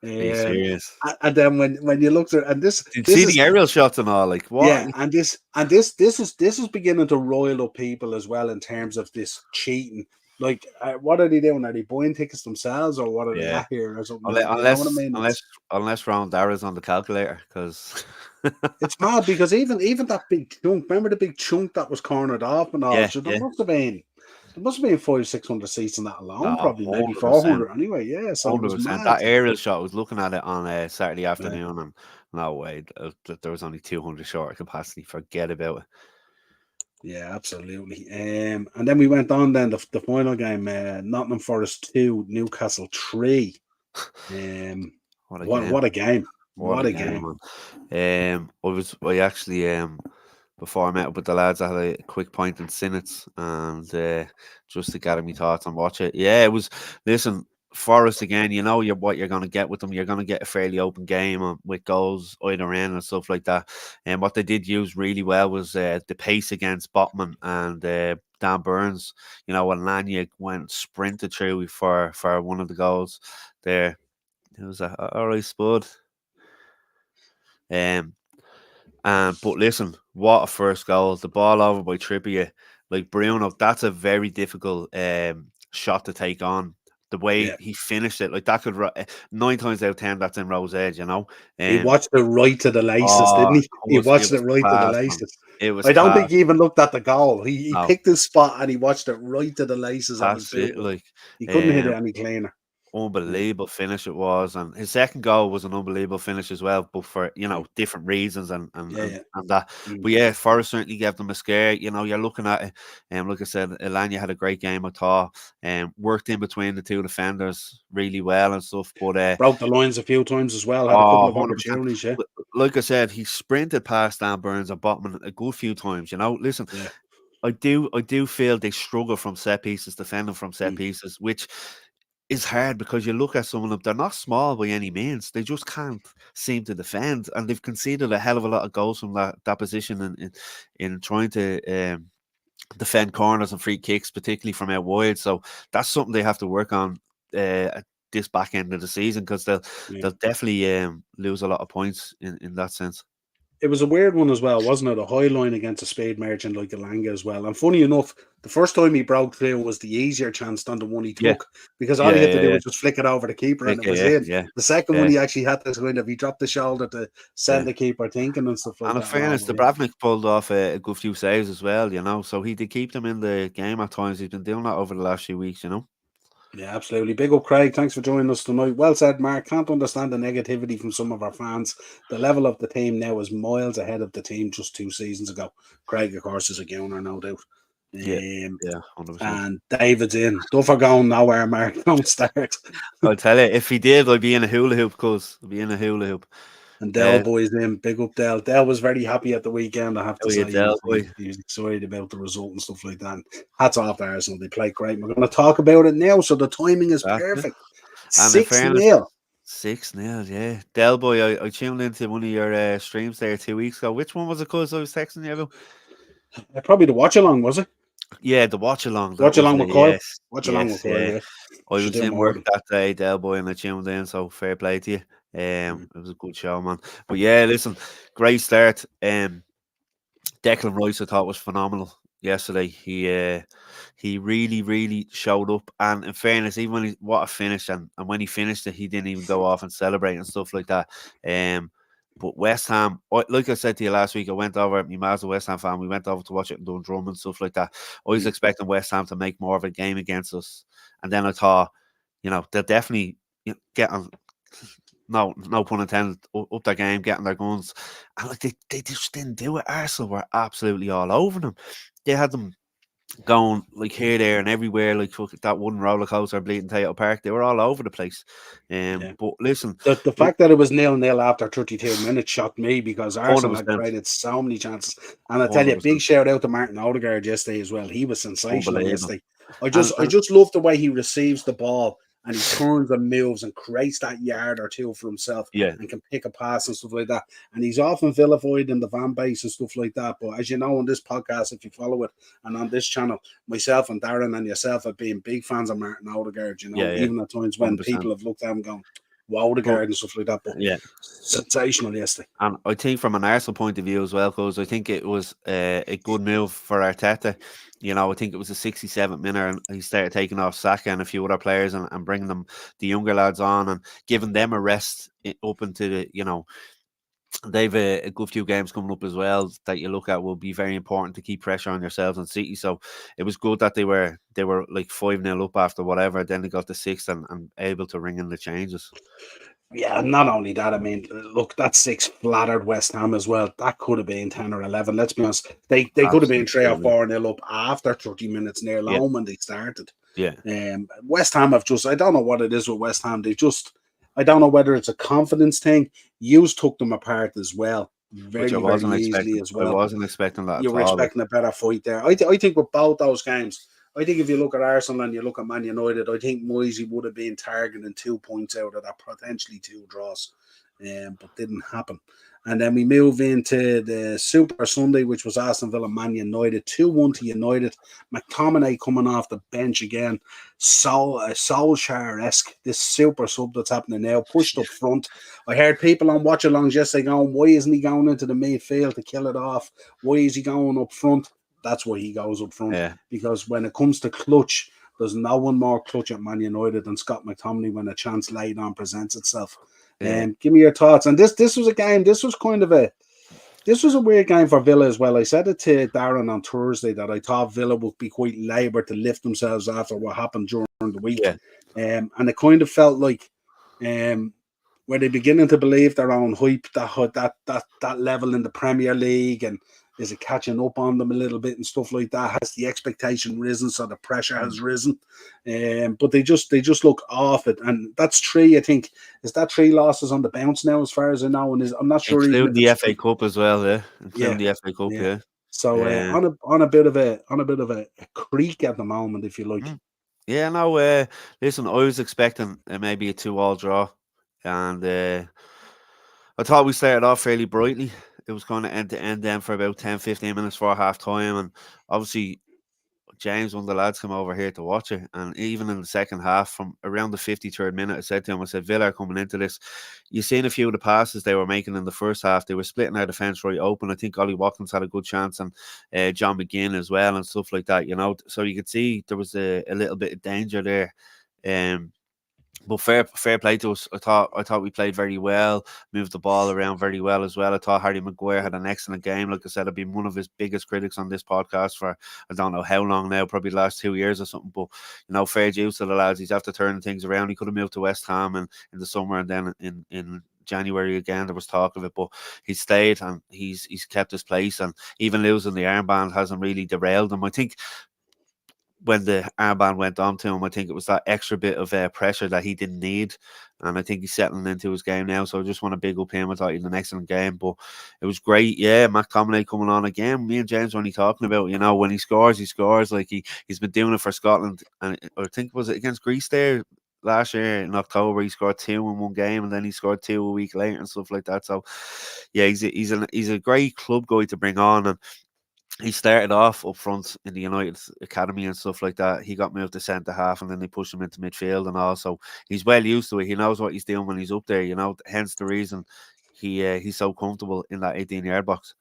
[SPEAKER 2] Are you
[SPEAKER 1] Um,
[SPEAKER 2] serious?
[SPEAKER 1] and then when you look at and this
[SPEAKER 2] Did you
[SPEAKER 1] this
[SPEAKER 2] see
[SPEAKER 1] is
[SPEAKER 2] the aerial shots and all? Like what?
[SPEAKER 1] yeah, and this is beginning to roil up people as well in terms of this cheating. Like, what are they doing? Are they buying tickets themselves, or what are they
[SPEAKER 2] Yeah.
[SPEAKER 1] at here, or something?
[SPEAKER 2] Unless
[SPEAKER 1] You know what I
[SPEAKER 2] unless
[SPEAKER 1] mean?
[SPEAKER 2] unless, unless Ron Dara's on the calculator, because
[SPEAKER 1] It's mad because even that big chunk. Remember the big chunk that was cornered off and all.
[SPEAKER 2] yeah,
[SPEAKER 1] So
[SPEAKER 2] yeah.
[SPEAKER 1] there must have been 500-600 seats in that alone.
[SPEAKER 2] No,
[SPEAKER 1] Probably maybe
[SPEAKER 2] 100%.
[SPEAKER 1] 400 anyway. Yeah, so it was
[SPEAKER 2] 100%.
[SPEAKER 1] mad.
[SPEAKER 2] That aerial shot, I was looking at it on a Saturday
[SPEAKER 1] Yeah,
[SPEAKER 2] afternoon, and no way, there was only 200 short of capacity. Forget about it.
[SPEAKER 1] yeah, absolutely. And then we went on. Then the final game, Nottingham Forest 2, Newcastle 3. Um,
[SPEAKER 2] What a
[SPEAKER 1] what
[SPEAKER 2] game.
[SPEAKER 1] what a game!
[SPEAKER 2] What
[SPEAKER 1] What
[SPEAKER 2] a
[SPEAKER 1] a
[SPEAKER 2] game,
[SPEAKER 1] game!
[SPEAKER 2] man. I actually before I met up with the lads, I had a quick point in Sinnets and just to gather my thoughts and watch it. Yeah, it was. Listen, Forest again. You know what you're going to get with them. You're going to get a fairly open game with goals either end and stuff like that. And what they did use really well was the pace against Botman and Dan Burns. When Lanya went sprinted through for one of the goals there. It was a all right spud. Um, but listen, what a first goal! The ball over by Trippier, like Bruno. That's a very difficult shot to take on. The way
[SPEAKER 1] Yeah,
[SPEAKER 2] he finished it, like that could 9 times out of 10 that's in Rose's edge.
[SPEAKER 1] he
[SPEAKER 2] Um,
[SPEAKER 1] watched it right to the laces,
[SPEAKER 2] oh,
[SPEAKER 1] didn't he? He
[SPEAKER 2] it
[SPEAKER 1] watched it
[SPEAKER 2] was
[SPEAKER 1] right to the
[SPEAKER 2] class, man.
[SPEAKER 1] laces.
[SPEAKER 2] It was
[SPEAKER 1] I don't think
[SPEAKER 2] class.
[SPEAKER 1] he even looked at the goal. He
[SPEAKER 2] No,
[SPEAKER 1] picked his spot and he watched it right to the laces of his
[SPEAKER 2] that's
[SPEAKER 1] boot.
[SPEAKER 2] it.
[SPEAKER 1] Like,
[SPEAKER 2] Like,
[SPEAKER 1] he couldn't hit it
[SPEAKER 2] um,
[SPEAKER 1] any cleaner. Yeah,
[SPEAKER 2] unbelievable finish it was, and his second goal was an unbelievable finish as well, but for
[SPEAKER 1] mm,
[SPEAKER 2] different reasons and
[SPEAKER 1] yeah,
[SPEAKER 2] and,
[SPEAKER 1] yeah.
[SPEAKER 2] and that.
[SPEAKER 1] Mm.
[SPEAKER 2] But yeah, Forest certainly gave them a scare. You're looking at it, and like I said, Elanya had a great game, I thought, and worked in between the two defenders really well and stuff. But
[SPEAKER 1] Broke the lines a few times as well. Had a couple
[SPEAKER 2] oh,
[SPEAKER 1] of
[SPEAKER 2] 100%.
[SPEAKER 1] opportunities. Yeah,
[SPEAKER 2] Like I said, he sprinted past Dan Burns and Botman a good few times. Listen,
[SPEAKER 1] yeah.
[SPEAKER 2] I do feel they struggle from set pieces, defending from set
[SPEAKER 1] Mm.
[SPEAKER 2] pieces, which is hard because you look at some of them, they're not small by any means. They just can't seem to defend, and they've conceded a hell of a lot of goals from that position in trying to defend corners and free kicks, particularly from out wide. So that's something they have to work on at this back end of the season, because they'll definitely lose a lot of points in that sense.
[SPEAKER 1] It was a weird one as well, wasn't it? A high line against a spade merchant like Elanga as well. And funny enough, the first time he broke through was the easier chance than the one he
[SPEAKER 2] Yeah,
[SPEAKER 1] took, because all
[SPEAKER 2] yeah,
[SPEAKER 1] he had to
[SPEAKER 2] yeah,
[SPEAKER 1] do
[SPEAKER 2] yeah.
[SPEAKER 1] was just flick it over the keeper and it
[SPEAKER 2] Okay,
[SPEAKER 1] was
[SPEAKER 2] yeah,
[SPEAKER 1] in.
[SPEAKER 2] yeah,
[SPEAKER 1] The second one
[SPEAKER 2] yeah,
[SPEAKER 1] he actually had to kind of, he dropped the shoulder to send
[SPEAKER 2] yeah.
[SPEAKER 1] the keeper thinking and stuff like
[SPEAKER 2] And in
[SPEAKER 1] that and all.
[SPEAKER 2] fairness,
[SPEAKER 1] But yeah.
[SPEAKER 2] Dubravnik pulled off a good few saves as well, so he did keep them in the game at times. He's been doing that over the last few weeks.
[SPEAKER 1] Yeah, absolutely. Big up, Craig. Thanks for joining us tonight. Well said, Mark. Can't understand the negativity from some of our fans. The level of the team now is miles ahead of the team just 2 seasons ago. Craig, of course, is a Gooner, no doubt.
[SPEAKER 2] Yeah, yeah, 100%.
[SPEAKER 1] And David's in. Duffer going nowhere, Mark. Don't start.
[SPEAKER 2] I'll tell you, if he did, I'd be in a hula hoop, cuz. I'd be in a hula hoop.
[SPEAKER 1] And Dell boys in. Big up, Dell. Dell was very happy at the weekend, I have to
[SPEAKER 2] How you
[SPEAKER 1] say. He
[SPEAKER 2] tell,
[SPEAKER 1] was,
[SPEAKER 2] boy?
[SPEAKER 1] he was excited about the result and stuff like that. And hats off to Arsenal. They played great. We're going to talk about it now, so the timing is
[SPEAKER 2] Exactly.
[SPEAKER 1] perfect.
[SPEAKER 2] And in
[SPEAKER 1] 6
[SPEAKER 2] fairness,
[SPEAKER 1] 0.
[SPEAKER 2] 6-0, yeah. Del boy, I tuned into one of your streams there 2 weeks ago. Which one was it, cuz I was texting you about?
[SPEAKER 1] Probably the watch along, was it?
[SPEAKER 2] Yeah, the watch along. That
[SPEAKER 1] Watch
[SPEAKER 2] was
[SPEAKER 1] along
[SPEAKER 2] it.
[SPEAKER 1] with Coyle.
[SPEAKER 2] Yes,
[SPEAKER 1] Watch along with
[SPEAKER 2] yes,
[SPEAKER 1] Coyle,
[SPEAKER 2] yeah.
[SPEAKER 1] yeah.
[SPEAKER 2] I
[SPEAKER 1] Should
[SPEAKER 2] was
[SPEAKER 1] do
[SPEAKER 2] in
[SPEAKER 1] more of
[SPEAKER 2] work
[SPEAKER 1] them.
[SPEAKER 2] that day, Del boy, and I tuned in. So fair play to you.
[SPEAKER 1] Mm.
[SPEAKER 2] It was a good show, man. But yeah, listen, great start. Declan Rice, I thought, was phenomenal yesterday. He really, really showed up. And in fairness, even when what a finish, and when he finished it, he didn't even go off and celebrate and stuff like that. But West Ham, like I said to you last week, I went over. My mom's a West Ham fan. We went over to watch it in Dundrum and stuff like that. I was expecting West Ham to make more of a game against us, and then I thought, they'll definitely get on. No pun intended, up their game, getting their guns. And like they just didn't do it. Arsenal were absolutely all over them. They had them going like here, there, and everywhere, like that wooden roller coaster bleeding Toyota Park. They were all over the place.
[SPEAKER 1] Yeah.
[SPEAKER 2] But listen,
[SPEAKER 1] The fact that it was 0-0 after 32 minutes shocked me, because Arsenal had
[SPEAKER 2] 100%,
[SPEAKER 1] created so many chances. And I tell you,
[SPEAKER 2] 100%,
[SPEAKER 1] big shout out to Martin Odegaard yesterday as well. He was sensational
[SPEAKER 2] unbelievable.
[SPEAKER 1] yesterday. I
[SPEAKER 2] And
[SPEAKER 1] just love the way he receives the ball and he turns and moves and creates that yard or two for himself
[SPEAKER 2] yeah,
[SPEAKER 1] and can pick a pass and stuff like that. And he's often vilified in the fan base and stuff like that. But as you know, on this podcast, if you follow it, and on this channel, myself and Darren and yourself have been big fans of Martin Odegaard,
[SPEAKER 2] yeah,
[SPEAKER 1] even at times when
[SPEAKER 2] 100%.
[SPEAKER 1] people have looked at him going, wow, the
[SPEAKER 2] But
[SPEAKER 1] guard and stuff like that. But
[SPEAKER 2] yeah.
[SPEAKER 1] sensational yesterday.
[SPEAKER 2] And I think from an Arsenal point of view as well, because I think it was a good move for Arteta. I think it was a 67th minute, and he started taking off Saka and a few other players and bringing them, the younger lads on, and giving them a rest up into they've a good few games coming up as well that you look at will be very important to keep pressure on yourselves and City. So it was good that they were like 5-0 up after whatever. Then they got the sixth and able to ring in the changes.
[SPEAKER 1] Yeah, not only that, I mean, look, that 6 flattered West Ham as well. That could have been 10 or 11. Let's be honest. They could have been 3 or
[SPEAKER 2] Absolutely.
[SPEAKER 1] 4-0 up after 30 minutes near
[SPEAKER 2] Yeah,
[SPEAKER 1] home when they started.
[SPEAKER 2] yeah,
[SPEAKER 1] West Ham have just, I don't know what it is with West Ham. I don't know whether it's a confidence thing. Yous took them apart as well.
[SPEAKER 2] which I
[SPEAKER 1] Very, very
[SPEAKER 2] wasn't
[SPEAKER 1] easily
[SPEAKER 2] expecting.
[SPEAKER 1] as
[SPEAKER 2] I
[SPEAKER 1] well.
[SPEAKER 2] wasn't expecting that
[SPEAKER 1] You
[SPEAKER 2] at
[SPEAKER 1] were
[SPEAKER 2] all.
[SPEAKER 1] expecting a better fight there. I think with both those games, I think if you look at Arsenal and you look at Man United, I think Moisey would have been targeting 2 points out of that, potentially 2 draws, but didn't happen. And then we move into the Super Sunday, which was Aston Villa Man United, 2-1 to United. McTominay coming off the bench again. Solskjaer-esque, this super sub that's happening now, pushed up front. I heard people on watch-alongs yesterday going, why isn't he going into the midfield to kill it off? Why is he going up front? That's why he goes up front.
[SPEAKER 2] Yeah,
[SPEAKER 1] Because when it comes to clutch, there's no one more clutch at Man United than Scott McTominay when a chance laid on presents itself.
[SPEAKER 2] yeah,
[SPEAKER 1] Give me your thoughts. And this was a game. This was a weird game for Villa as well. I said it to Darren on Thursday that I thought Villa would be quite laboured to lift themselves after what happened during the week.
[SPEAKER 2] yeah,
[SPEAKER 1] And it kind of felt like were they beginning to believe their own hype, that level in the Premier League, and is it catching up on them a little bit and stuff like that? Has the expectation risen, so the pressure has risen? But they just look off it, and that's 3. I think is that 3 losses on the bounce now, as far as I know, and I'm not sure even
[SPEAKER 2] including
[SPEAKER 1] if
[SPEAKER 2] the
[SPEAKER 1] it's
[SPEAKER 2] FA Cup as well. Yeah, including the FA Cup.
[SPEAKER 1] yeah.
[SPEAKER 2] Yeah.
[SPEAKER 1] So on a bit of a creek at the moment, if you like.
[SPEAKER 2] Yeah, no, listen, I was expecting maybe a 2-all draw, and I thought we started off fairly brightly. It was kind of end to end then for about 10, 15 minutes for half time, and obviously James, one of the lads, came over here to watch it. And even in the second half, from around the 53rd minute, I said to him, I said, Villa are coming into this. You've seen a few of the passes they were making in the first half. They were splitting our defence right open. I think Ollie Watkins had a good chance, and John McGinn as well, and stuff like that, you know. So you could see there was a little bit of danger there. Um, but fair play to us. I thought we played very well, moved the ball around very well as well. I thought Harry Maguire had an excellent game. Like I said, I've been one of his biggest critics on this podcast for I don't know how long now, probably the last 2 years or something. But fair dues to the lads. He's after turning things around. He could have moved to West Ham in the summer, and then in January again there was talk of it, but he stayed and he's kept his place, and even losing the armband hasn't really derailed him. I think when the armband went on to him, I think it was that extra bit of pressure that he didn't need. And I think he's settling into his game now. So I just want to big up him. I thought he had an excellent game, but it was great. Yeah, McTominay coming on again. Me and James were only talking about, when he scores, he scores. Like he's been doing it for Scotland. And I think, was it against Greece there last year in October? He scored 2 in one game, and then he scored 2 a week later and stuff like that. So yeah, he's a great club guy to bring on. And he started off up front in the United Academy and stuff like that. He got moved to centre half, and then they pushed him into midfield, and also he's well used to it. He knows what he's doing when he's up there, hence the reason he's so comfortable in that 18-yard box.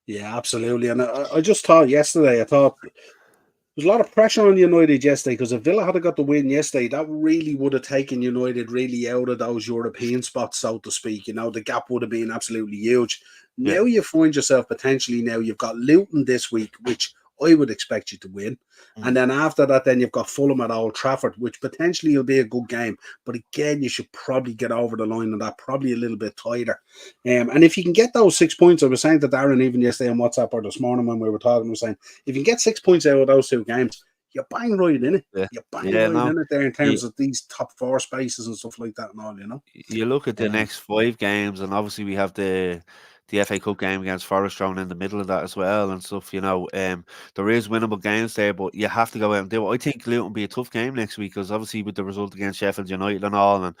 [SPEAKER 1] Yeah, absolutely. And I just thought yesterday, there's a lot of pressure on United yesterday, because if Villa had got the win yesterday, that really would have taken United really out of those European spots, so to speak. The gap would have been absolutely huge.
[SPEAKER 2] Yeah.
[SPEAKER 1] Now you find yourself potentially, now you've got Luton this week, which I would expect you to win. And then after that, then you've got Fulham at Old Trafford, which potentially will be a good game. But again, you should probably get over the line on that, probably a little bit tighter. And if you can get those 6 points, I was saying to Darren even yesterday on WhatsApp or this morning when we were talking, I was saying, if you can get 6 points out of those 2 games, you're bang right in it.
[SPEAKER 2] Yeah.
[SPEAKER 1] You're bang right in it there in terms of these top 4 spaces and stuff like that and all.
[SPEAKER 2] You look at the next 5 games, and obviously we have the FA Cup game against Forest thrown in the middle of that as well and stuff. There is winnable games there, but you have to go out and do it. I think Luton will be a tough game next week, because obviously with the result against Sheffield United and all, and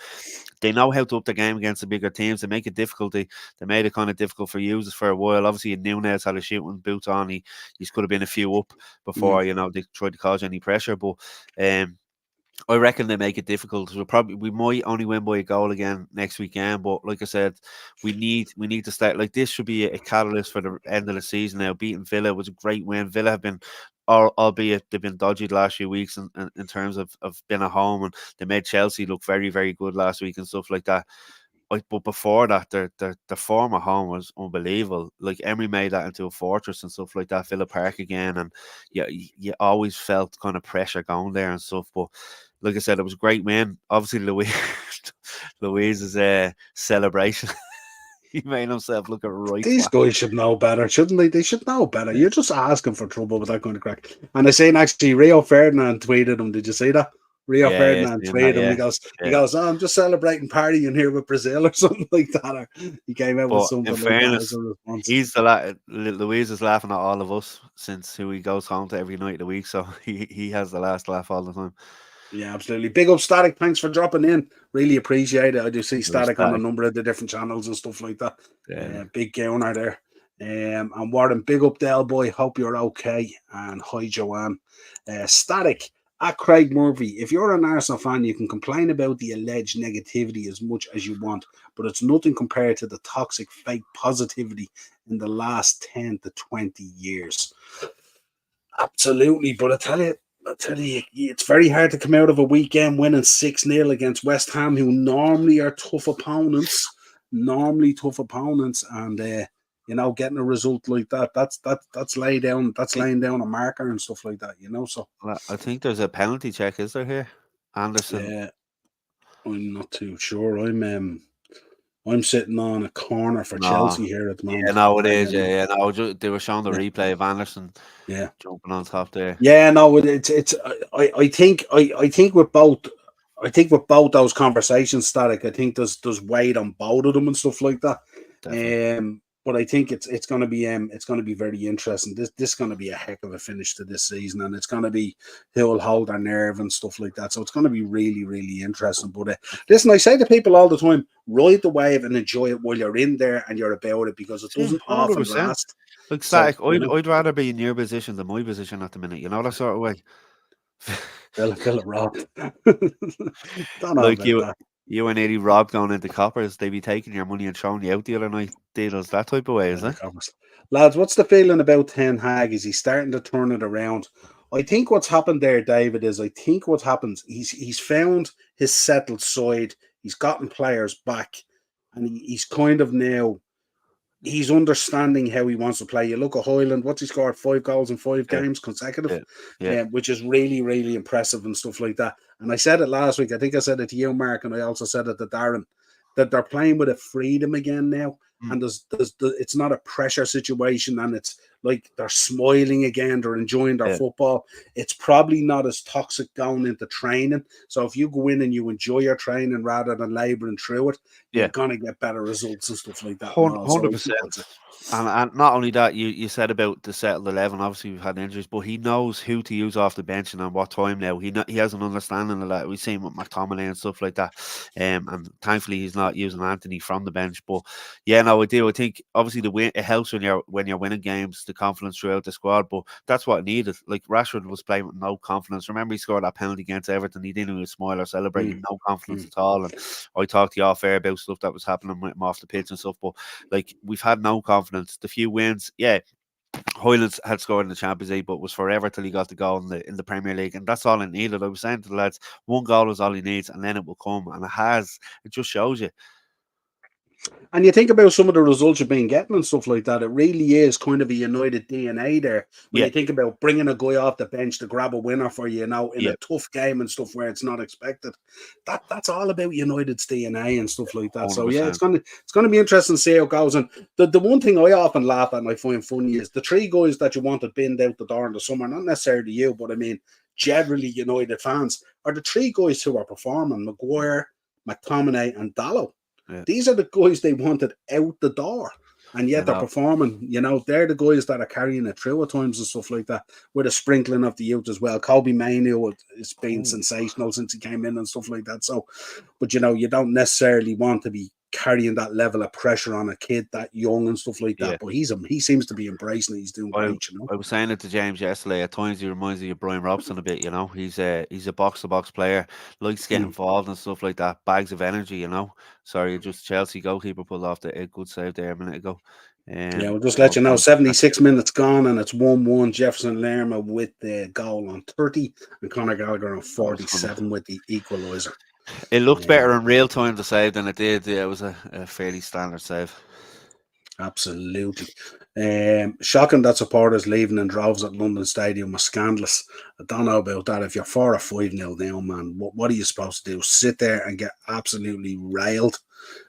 [SPEAKER 2] they know how to up the game against the bigger teams. They make it difficult. They made it kind of difficult for users for a while. Obviously, Nunes had a shooting boot on. He could have been a few up before they tried to cause any pressure, but I reckon they make it difficult. We might only win by a goal again next weekend, but like I said, we need to start. Like, this should be a catalyst for the end of the season now. Beating Villa was a great win. Villa have been, albeit they've been dodgy the last few weeks in terms of being at home, and they made Chelsea look very, very good last week and stuff like that. But before that, their form at home was unbelievable. Like, Emery made that into a fortress and stuff like that, Villa Park again, and you always felt kind of pressure going there and stuff. But like I said, it was a great win. Obviously, Louise's celebration. He made himself look a right.
[SPEAKER 1] These guys should know better, shouldn't they? They should know better. You're just asking for trouble with that kind of crack. And I seen actually Rio Ferdinand tweeted him. Did you see that? Rio Ferdinand tweeted him. He goes, "Oh, I'm just celebrating partying here with Brazil," or something like that. Or he came out with something
[SPEAKER 2] in
[SPEAKER 1] like
[SPEAKER 2] fairness,
[SPEAKER 1] that as a response.
[SPEAKER 2] He's the Louise is laughing at all of us since he goes home to every night of the week, so he has the last laugh all the time.
[SPEAKER 1] Yeah, absolutely. Big up, Static. Thanks for dropping in. Really appreciate it. I do see Static on a number of the different channels and stuff like that. Big gowner there. And Warren, big up, Del Boy. Hope you're okay. And hi, Joanne. Static at Craig Murphy. If you're an Arsenal fan, you can complain about the alleged negativity as much as you want, but it's nothing compared to the toxic fake positivity in the last 10 to 20 years. Absolutely. But I tell you, it's very hard to come out of a weekend winning 6-0 against West Ham, who normally are tough opponents. And getting a result like that, that's laying down a marker and stuff like that. So
[SPEAKER 2] I think there's a penalty check, is there here? Anderson.
[SPEAKER 1] I'm not too sure. I'm sitting on a corner for Chelsea here at the moment.
[SPEAKER 2] Yeah, no, it is. They were showing the replay of Anderson.
[SPEAKER 1] Yeah,
[SPEAKER 2] jumping on top there.
[SPEAKER 1] Yeah, no, it's. I think with both. I think with both those conversations, Static, I think there's weight on both of them and stuff like that.
[SPEAKER 2] Definitely.
[SPEAKER 1] but I think it's going to be very interesting. This is going to be a heck of a finish to this season, and it's going to be who'll hold their nerve and stuff like that. So it's going to be really really interesting. But listen, I say to people all the time, ride the wave and enjoy it while you're in there and you're about it, because it
[SPEAKER 2] Yeah,
[SPEAKER 1] doesn't often
[SPEAKER 2] 100%.
[SPEAKER 1] last.
[SPEAKER 2] Like
[SPEAKER 1] So
[SPEAKER 2] static, I'd rather be in your position than my position at the minute. You know that sort of way.
[SPEAKER 1] Philip robbed. Don't know
[SPEAKER 2] Like
[SPEAKER 1] about that.
[SPEAKER 2] you and Eddie Rob going into coppers, they be taking your money and throwing you out the other night. Deals that type of way, is
[SPEAKER 1] Yeah, the
[SPEAKER 2] it?
[SPEAKER 1] covers. Lads, what's the feeling about Ten Hag? Is he starting to turn it around? I think what's happened there, David, is I think what happens, he's found his settled side. He's gotten players back, and he's kind of now he's understanding how he wants to play. You look at Hoyland, what's he scored? 5 goals in five
[SPEAKER 2] Yeah,
[SPEAKER 1] games consecutive,
[SPEAKER 2] yeah, yeah,
[SPEAKER 1] which is really, really impressive and stuff like that. And I said it last week. I think I said it to you, Mark, and I also said it to Darren, that they're playing with a freedom again now.
[SPEAKER 2] mm,
[SPEAKER 1] And it's not a pressure situation, and it's like they're smiling again. They're enjoying their
[SPEAKER 2] yeah,
[SPEAKER 1] football. It's probably not as toxic going into training. So if you go in and you enjoy your training rather than labouring through it, you're
[SPEAKER 2] yeah.
[SPEAKER 1] gonna get better results and stuff like that. And all. So I think
[SPEAKER 2] 100%.
[SPEAKER 1] that's it.
[SPEAKER 2] And not only that, you said about the settled 11. Obviously, we've had injuries, but he knows who to use off the bench and at what time now. He has an understanding of that. We've seen with McTominay and stuff like that. And thankfully, he's not using Anthony from the bench. But yeah, no, I do. I think obviously the win it helps when you're winning games, the confidence throughout the squad. But that's what needed. Like Rashford was playing with no confidence. Remember, he scored that penalty against Everton. He didn't even smile or celebrate. He
[SPEAKER 1] Mm,
[SPEAKER 2] had no confidence
[SPEAKER 1] mm.
[SPEAKER 2] at all. And I talked to you off air about stuff that was happening with him off the pitch and stuff. But like we've had no confidence. The few wins, yeah, Hoylands had scored in the Champions League, but was forever till he got the goal in the Premier League, and that's all it needed. I was saying to the lads, one goal is all he needs, and then it will come, and it has. It just shows you.
[SPEAKER 1] And you think about some of the results you've been getting and stuff like that. It really is kind of a United DNA there. When
[SPEAKER 2] Yeah,
[SPEAKER 1] you think about bringing a guy off the bench to grab a winner for you, in a
[SPEAKER 2] yeah,
[SPEAKER 1] tough game and stuff where it's not expected. That's all about United's DNA and stuff like that.
[SPEAKER 2] hundred
[SPEAKER 1] So yeah,
[SPEAKER 2] percent.
[SPEAKER 1] it's gonna be interesting to see how it goes. And the one thing I often laugh at and I find funny is the three guys that you wanted binned out the door in the summer, not necessarily you, but I mean generally United fans, are the three guys who are performing: Maguire, McTominay, and Dallow.
[SPEAKER 2] Yeah,
[SPEAKER 1] These are the guys they wanted out the door. And
[SPEAKER 2] I
[SPEAKER 1] yet they're
[SPEAKER 2] know.
[SPEAKER 1] performing, they're the guys that are carrying it through at times and stuff like that, with a sprinkling of the youth as well. Kobe Mainoo has been
[SPEAKER 2] Oh,
[SPEAKER 1] sensational since he came in and stuff like that. So, but you don't necessarily want to be carrying that level of pressure on a kid that young and stuff like
[SPEAKER 2] yeah.
[SPEAKER 1] that. But he seems to be embracing it. He's doing
[SPEAKER 2] I
[SPEAKER 1] great.
[SPEAKER 2] I was saying it to James yesterday. At times he reminds me of Brian Robson a bit. He's a box to box player, likes to get
[SPEAKER 1] Mm.
[SPEAKER 2] involved and stuff like that. Bags of energy. Sorry, just Chelsea goalkeeper pulled off a good save there a minute ago.
[SPEAKER 1] Yeah, we'll just
[SPEAKER 2] Well,
[SPEAKER 1] let you know 76 minutes gone and it's 1-1. Jefferson Lerma with the goal on 30 and Conor Gallagher on
[SPEAKER 2] that was funny.
[SPEAKER 1] 47 with the equaliser.
[SPEAKER 2] It looked
[SPEAKER 1] Um,
[SPEAKER 2] better in real time to save than it did. Yeah, it was a fairly standard save.
[SPEAKER 1] Absolutely. Shocking that supporters leaving in droves at London Stadium was scandalous. I don't know about that. If you're 4 or 5 nil down, man, what are you supposed to do? Sit there and get absolutely railed?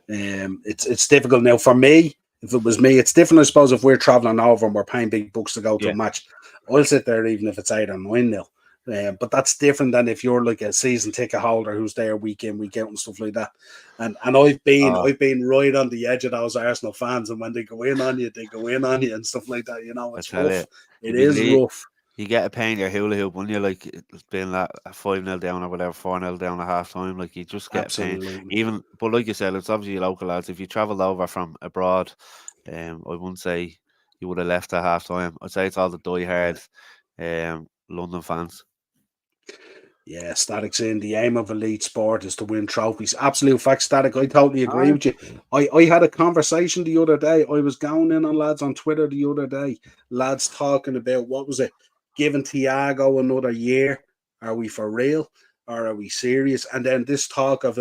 [SPEAKER 1] It's difficult now for me. If it was me, it's different, I suppose. If we're traveling over and we're paying big bucks to go to
[SPEAKER 2] Yeah,
[SPEAKER 1] a match, I'll sit there even if it's 8 or 9 nil. But that's different than if you're like a season ticket holder who's there week in, week out, and stuff like that. And I've been
[SPEAKER 2] uh,
[SPEAKER 1] I've been right on the edge of those Arsenal fans, and when they go in on you, they go in on you and stuff like that.
[SPEAKER 2] I
[SPEAKER 1] It's
[SPEAKER 2] tell you,
[SPEAKER 1] rough. It
[SPEAKER 2] you'd be
[SPEAKER 1] is rough.
[SPEAKER 2] you get a pain in your hula hoop, wouldn't you? Like it's been like a 5-0 down or whatever, 4-0 down at half time. Like you just get a pain.
[SPEAKER 1] Absolutely.
[SPEAKER 2] But like you said, it's obviously local lads. If you travelled over from abroad, I wouldn't say you would have left at half time. I'd say it's all the
[SPEAKER 1] Yeah.
[SPEAKER 2] diehard London fans.
[SPEAKER 1] Yeah, Static's in. The aim of elite sport is to win trophies. Absolute fact, Static. I totally agree
[SPEAKER 2] Aye.
[SPEAKER 1] with you. I had a conversation the other day. I was going in on lads on Twitter the other day. Lads talking about what was it? Giving Thiago another year. Are we for real? Or are we serious? And then this talk of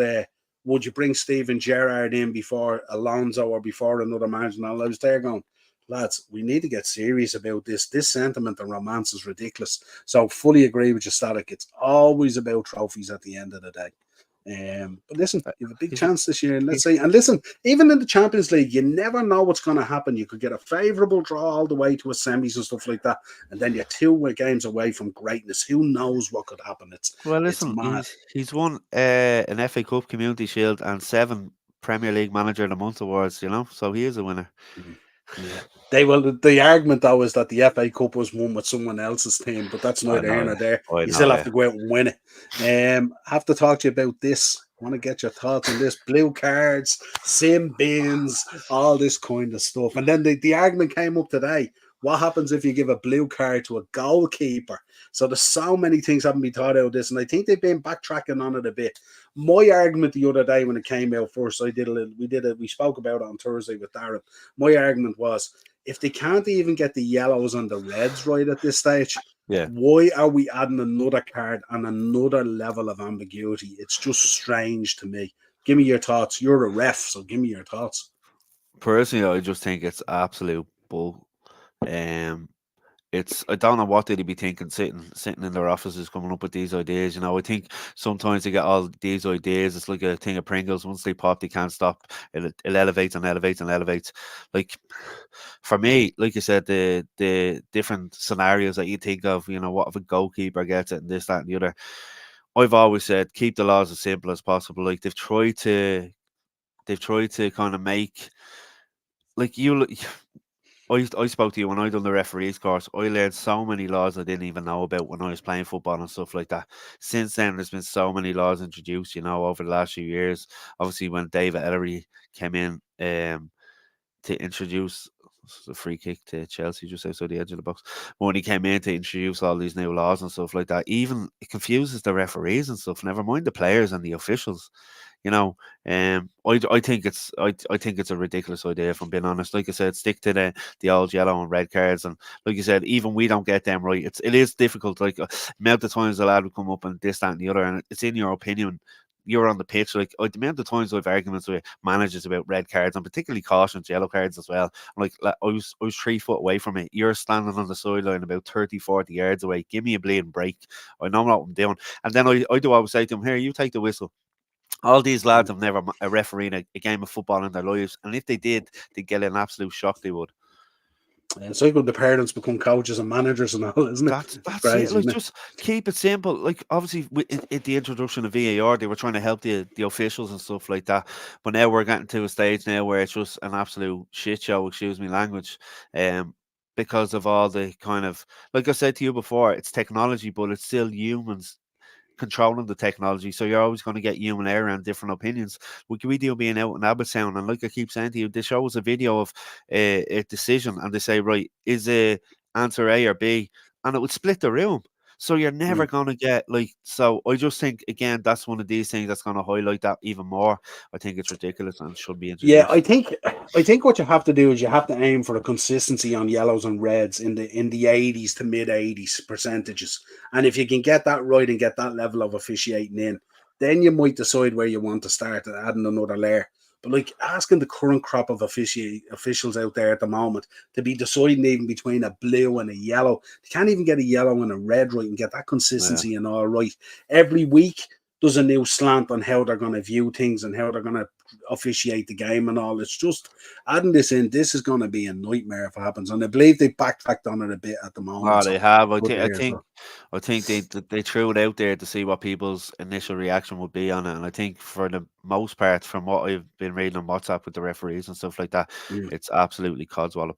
[SPEAKER 1] would you bring Steven Gerrard in before Alonso or before another manager? And I was there going, lads, we need to get serious about this. This sentiment and romance is ridiculous. So fully agree with you, Static. It's always about trophies at the end of the day. But listen,
[SPEAKER 2] Uh,
[SPEAKER 1] you have a big
[SPEAKER 2] If you,
[SPEAKER 1] chance this year. Let's say, and listen, even in the Champions League, you never know what's going to happen. You could get a favourable draw all the way to a semis and stuff like that, and then you're 2 games away from greatness. Who knows what could happen?
[SPEAKER 2] well,
[SPEAKER 1] It's
[SPEAKER 2] listen,
[SPEAKER 1] mad.
[SPEAKER 2] he's won an FA Cup, Community Shield, and 7 Premier League Manager of the Month awards. So he is a winner.
[SPEAKER 1] Yeah. They will. The argument though is that the FA Cup was won with someone else's team, but that's
[SPEAKER 2] I
[SPEAKER 1] neither here
[SPEAKER 2] know,
[SPEAKER 1] nor
[SPEAKER 2] yeah.
[SPEAKER 1] there.
[SPEAKER 2] I
[SPEAKER 1] You still
[SPEAKER 2] know,
[SPEAKER 1] have
[SPEAKER 2] yeah.
[SPEAKER 1] to go out and win it. Have to talk to you about this. Want to get your thoughts on this? Blue cards, sim bins, all this kind of stuff. And then the argument came up today. What happens if you give a blue card to a goalkeeper? So there's so many things haven't been thought out of this, and I think they've been backtracking on it a bit. My argument the other day when it came out first, we spoke about it on Thursday with Darren. My argument was if they can't even get the yellows and the reds right at this stage,
[SPEAKER 2] Yeah.
[SPEAKER 1] why are we adding another card and another level of ambiguity? It's just strange to me. Give me your thoughts. You're a ref, so give me your thoughts.
[SPEAKER 2] Personally, I just think it's absolute bull. Um, it's I don't know what they'd be thinking sitting in their offices coming up with these ideas. You know, I think sometimes they get all these ideas. It's like a thing of Pringles. Once they pop, they can't stop. It elevates and elevates and elevates. Like for me, like you said, the different scenarios that you think of. You know, what if a goalkeeper gets it and this, that, and the other. I've always said keep the laws as simple as possible. Like they've tried to kind of make like you. I spoke to you when I done the referees course. I learned so many laws I didn't even know about when I was playing football and stuff like that. Since then, there's been so many laws introduced, over the last few years. Obviously, when David Ellery came in to introduce the free kick to Chelsea just outside the edge of the box, when he came in to introduce all these new laws and stuff like that, even it confuses the referees and stuff. Never mind the players and the officials. You know, I think it's a ridiculous idea. If I'm being honest, like I said, stick to the old yellow and red cards, and like you said, even we don't get them right. It is difficult. Like amount of times the lad would come up and this, that, and the other, and it's in your opinion. You're on the pitch, like the amount of times I've arguments with managers about red cards and particularly cautions, yellow cards as well. I was 3 foot away from it. You're standing on the sideline about 30, 40 yards away. Give me a bleeding break. I know what I'm doing. And then I do always say to him, here, you take the whistle. All these lads have never refereed a game of football in their lives, and if they did, they'd get an absolute shock. They would.
[SPEAKER 1] It's like when the parents become coaches and managers and all, isn't it?
[SPEAKER 2] That's it.
[SPEAKER 1] Crazy,
[SPEAKER 2] Like,
[SPEAKER 1] isn't it?
[SPEAKER 2] just keep it simple. Like, obviously, in the introduction of VAR, they were trying to help the officials and stuff like that. But now we're getting to a stage now where it's just an absolute shit show. Excuse me, language. Um, because of all the kind of, like I said to you before, it's technology, but it's still humans controlling the technology. So you're always going to get human error and different opinions. We do being out in Abbottstown, and like I keep saying to you, they show us a video of a decision, and they say, right, is a answer A or B, and it would split the room. So you're never
[SPEAKER 1] Mm.
[SPEAKER 2] going to get like. So I just think again that's one of these things that's going to highlight that even more. I think it's ridiculous and should be
[SPEAKER 1] Yeah,
[SPEAKER 2] introduced.
[SPEAKER 1] I think what you have to do is you have to aim for a consistency on yellows and reds in the 80s to mid 80s percentages. And if you can get that right and get that level of officiating in, then you might decide where you want to start and adding another layer. But like asking the current crop of officials out there at the moment to be deciding even between a blue and a yellow, they can't even get a yellow and a red right and get that
[SPEAKER 2] Yeah.
[SPEAKER 1] consistency and all right. Every week there's a new slant on how they're going to view things and how they're going to officiate the game and all. It's just adding this in. This is going to be a nightmare if it happens, and I believe they backtracked on it a bit at the moment.
[SPEAKER 2] Oh,
[SPEAKER 1] So
[SPEAKER 2] they have. I
[SPEAKER 1] good
[SPEAKER 2] think.
[SPEAKER 1] to
[SPEAKER 2] I
[SPEAKER 1] hear as
[SPEAKER 2] think.
[SPEAKER 1] well.
[SPEAKER 2] I think they threw it out there to see what people's initial reaction would be on it, and I think for the most part, from what I've been reading on WhatsApp with the referees and stuff like that,
[SPEAKER 1] Mm.
[SPEAKER 2] it's absolutely codswallop.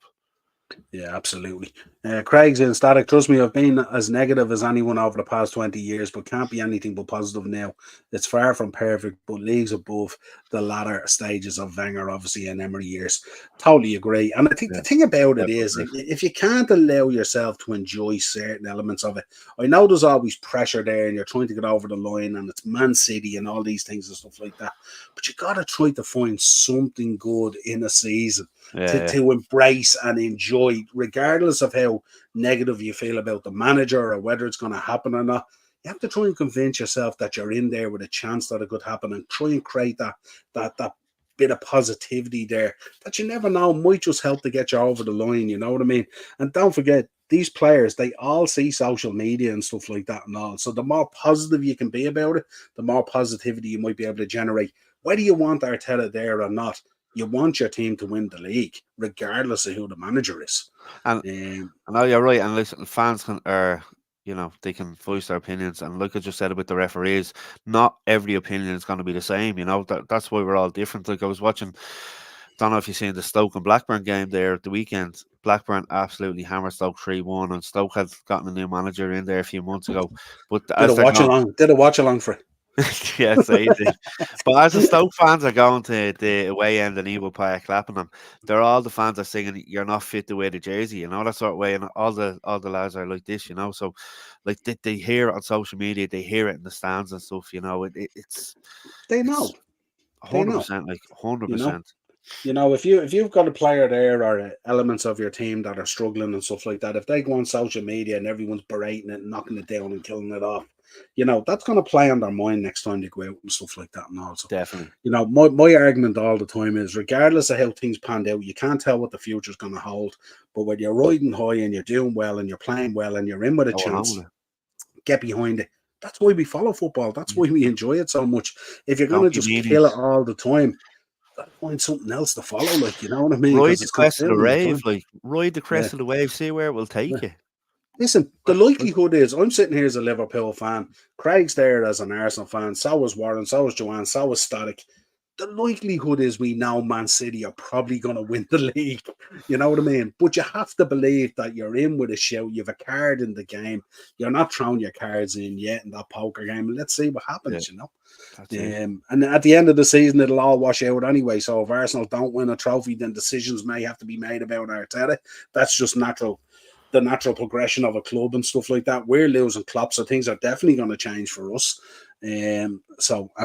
[SPEAKER 1] Yeah, absolutely. Craig's in static. Trust me, I've been as negative as anyone over the past 20 years, but can't be anything but positive now. It's far from perfect, but leagues above the latter stages of Wenger, obviously, and Emery years. Totally agree. And I think the
[SPEAKER 2] Yeah,
[SPEAKER 1] thing about it is,
[SPEAKER 2] definitely.
[SPEAKER 1] if you can't allow yourself to enjoy certain elements of it, I know there's always pressure there and you're trying to get over the line and it's Man City and all these things and stuff like that. But you got to try to find something good in a season to,
[SPEAKER 2] Yeah,
[SPEAKER 1] to embrace and enjoy, regardless of how negative you feel about the manager or whether it's going to happen or not. You have to try and convince yourself that you're in there with a chance that it could happen and try and create that bit of positivity there that you never know might just help to get you over the line. You know what I mean? And don't forget, these players, they all see social media and stuff like that and all. So the more positive you can be about it, the more positivity you might be able to generate. Whether you want Arteta there or not, you want your team to win the league, regardless of who the manager is.
[SPEAKER 2] and
[SPEAKER 1] Um,
[SPEAKER 2] I know you're right. And listen, fans can they can voice their opinions. And like I just said about the referees, not every opinion is going to be the same. That's why we're all different. Like I was watching. don't know if you've seen the Stoke and Blackburn game there at the weekend. Blackburn absolutely hammered Stoke 3-1, and Stoke had gotten a new manager in there a few months ago. But
[SPEAKER 1] Did
[SPEAKER 2] as
[SPEAKER 1] a
[SPEAKER 2] they're
[SPEAKER 1] watch
[SPEAKER 2] going,
[SPEAKER 1] along. Did a watch along for it.
[SPEAKER 2] yes, I did. But as the Stoke fans are going to the away end in Evo Park clapping them, they're all the fans are singing, "You're not fit to wear the jersey," that sort of way. And all the lads are like this, So like they hear it on social media, they hear it in the stands and stuff. It's
[SPEAKER 1] They know.
[SPEAKER 2] it's
[SPEAKER 1] They know.
[SPEAKER 2] 100%, like hundred
[SPEAKER 1] You know.
[SPEAKER 2] percent.
[SPEAKER 1] If you've got a player there or elements of your team that are struggling and stuff like that, if they go on social media and everyone's berating it and knocking it down and killing it off, that's going to play on their mind next time they go out and stuff like that. And also,
[SPEAKER 2] Definitely.
[SPEAKER 1] My argument all the time is, regardless of how things panned out, you can't tell what the future's going to hold. But when you're riding high and you're doing well and you're playing well and you're in with a
[SPEAKER 2] Go along
[SPEAKER 1] chance,
[SPEAKER 2] with it.
[SPEAKER 1] get behind it. That's why we follow football. That's why we enjoy it so much. If you're going
[SPEAKER 2] Don't
[SPEAKER 1] to
[SPEAKER 2] be
[SPEAKER 1] just kill it
[SPEAKER 2] meanies.
[SPEAKER 1] all the time, find something else to follow, like, you know what I mean?
[SPEAKER 2] Ride
[SPEAKER 1] Because
[SPEAKER 2] the
[SPEAKER 1] it's
[SPEAKER 2] crest of the
[SPEAKER 1] consuming your
[SPEAKER 2] wave,
[SPEAKER 1] time.
[SPEAKER 2] like ride the
[SPEAKER 1] Yeah,
[SPEAKER 2] crest of the wave. See where it will
[SPEAKER 1] yeah.
[SPEAKER 2] take you.
[SPEAKER 1] Listen, the
[SPEAKER 2] Like,
[SPEAKER 1] likelihood is I'm sitting here as a Liverpool fan. Craig's there as an Arsenal fan. So was Warren. So was Joanne. So was Static. The likelihood is we know Man City are probably going to win the league. You know what I mean? But you have to believe that you're in with a shout. You have a card in the game. You're not throwing your cards in yet in that poker game. Let's see what
[SPEAKER 2] yeah,
[SPEAKER 1] happens,
[SPEAKER 2] that's it.
[SPEAKER 1] And at the end of the season, it'll all wash out anyway. So if Arsenal don't win a trophy, then decisions may have to be made about Arteta. That's just the natural progression of a club and stuff like that. We're losing Klopp, so things are definitely going to change for us. And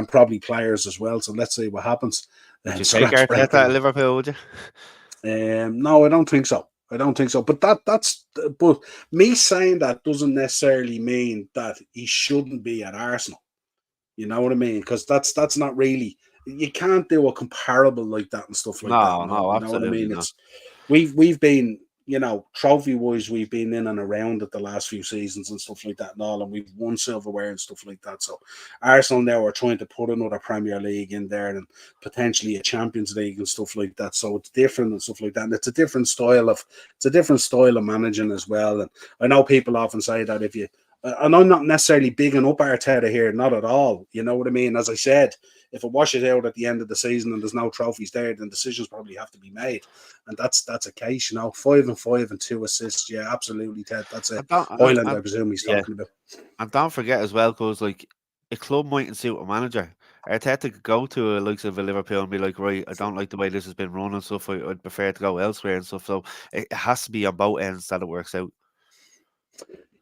[SPEAKER 1] probably players as well. So let's see what happens.
[SPEAKER 2] Would you
[SPEAKER 1] So
[SPEAKER 2] take
[SPEAKER 1] that's
[SPEAKER 2] Arteta at
[SPEAKER 1] breaking.
[SPEAKER 2] Liverpool? Would you?
[SPEAKER 1] No, I don't think so. I don't think so. But me saying that doesn't necessarily mean that he shouldn't be at Arsenal. You know what I mean? Because that's not really, you can't do a comparable like that and stuff like that.
[SPEAKER 2] No,
[SPEAKER 1] No,
[SPEAKER 2] no,
[SPEAKER 1] you know what I
[SPEAKER 2] absolutely
[SPEAKER 1] mean?
[SPEAKER 2] not.
[SPEAKER 1] It's we've been, trophy wise, we've been in and around it the last few seasons and stuff like that and all, and we've won silverware and stuff like that. So Arsenal now are trying to put another Premier League in there and potentially a Champions League and stuff like that. So it's different and stuff like that. And it's a different style of managing as well. And I know people often say that if you and I'm not necessarily bigging up Arteta here, not at all. You know what I mean? As I said, if it washes out at the end of the season and there's no trophies there, then decisions probably have to be made, and that's a case. 5-5 and 2 assists. Yeah, absolutely, Ted. That's a
[SPEAKER 2] And don't,
[SPEAKER 1] Highland, I presume he's
[SPEAKER 2] yeah,
[SPEAKER 1] talking about.
[SPEAKER 2] and don't forget as well, because like a club mightn't suit a manager. Arteta could go to a likes of a Liverpool and be like, right, I don't like the way this has been run and stuff. I'd prefer to go elsewhere and stuff. So it has to be on both ends that it works out.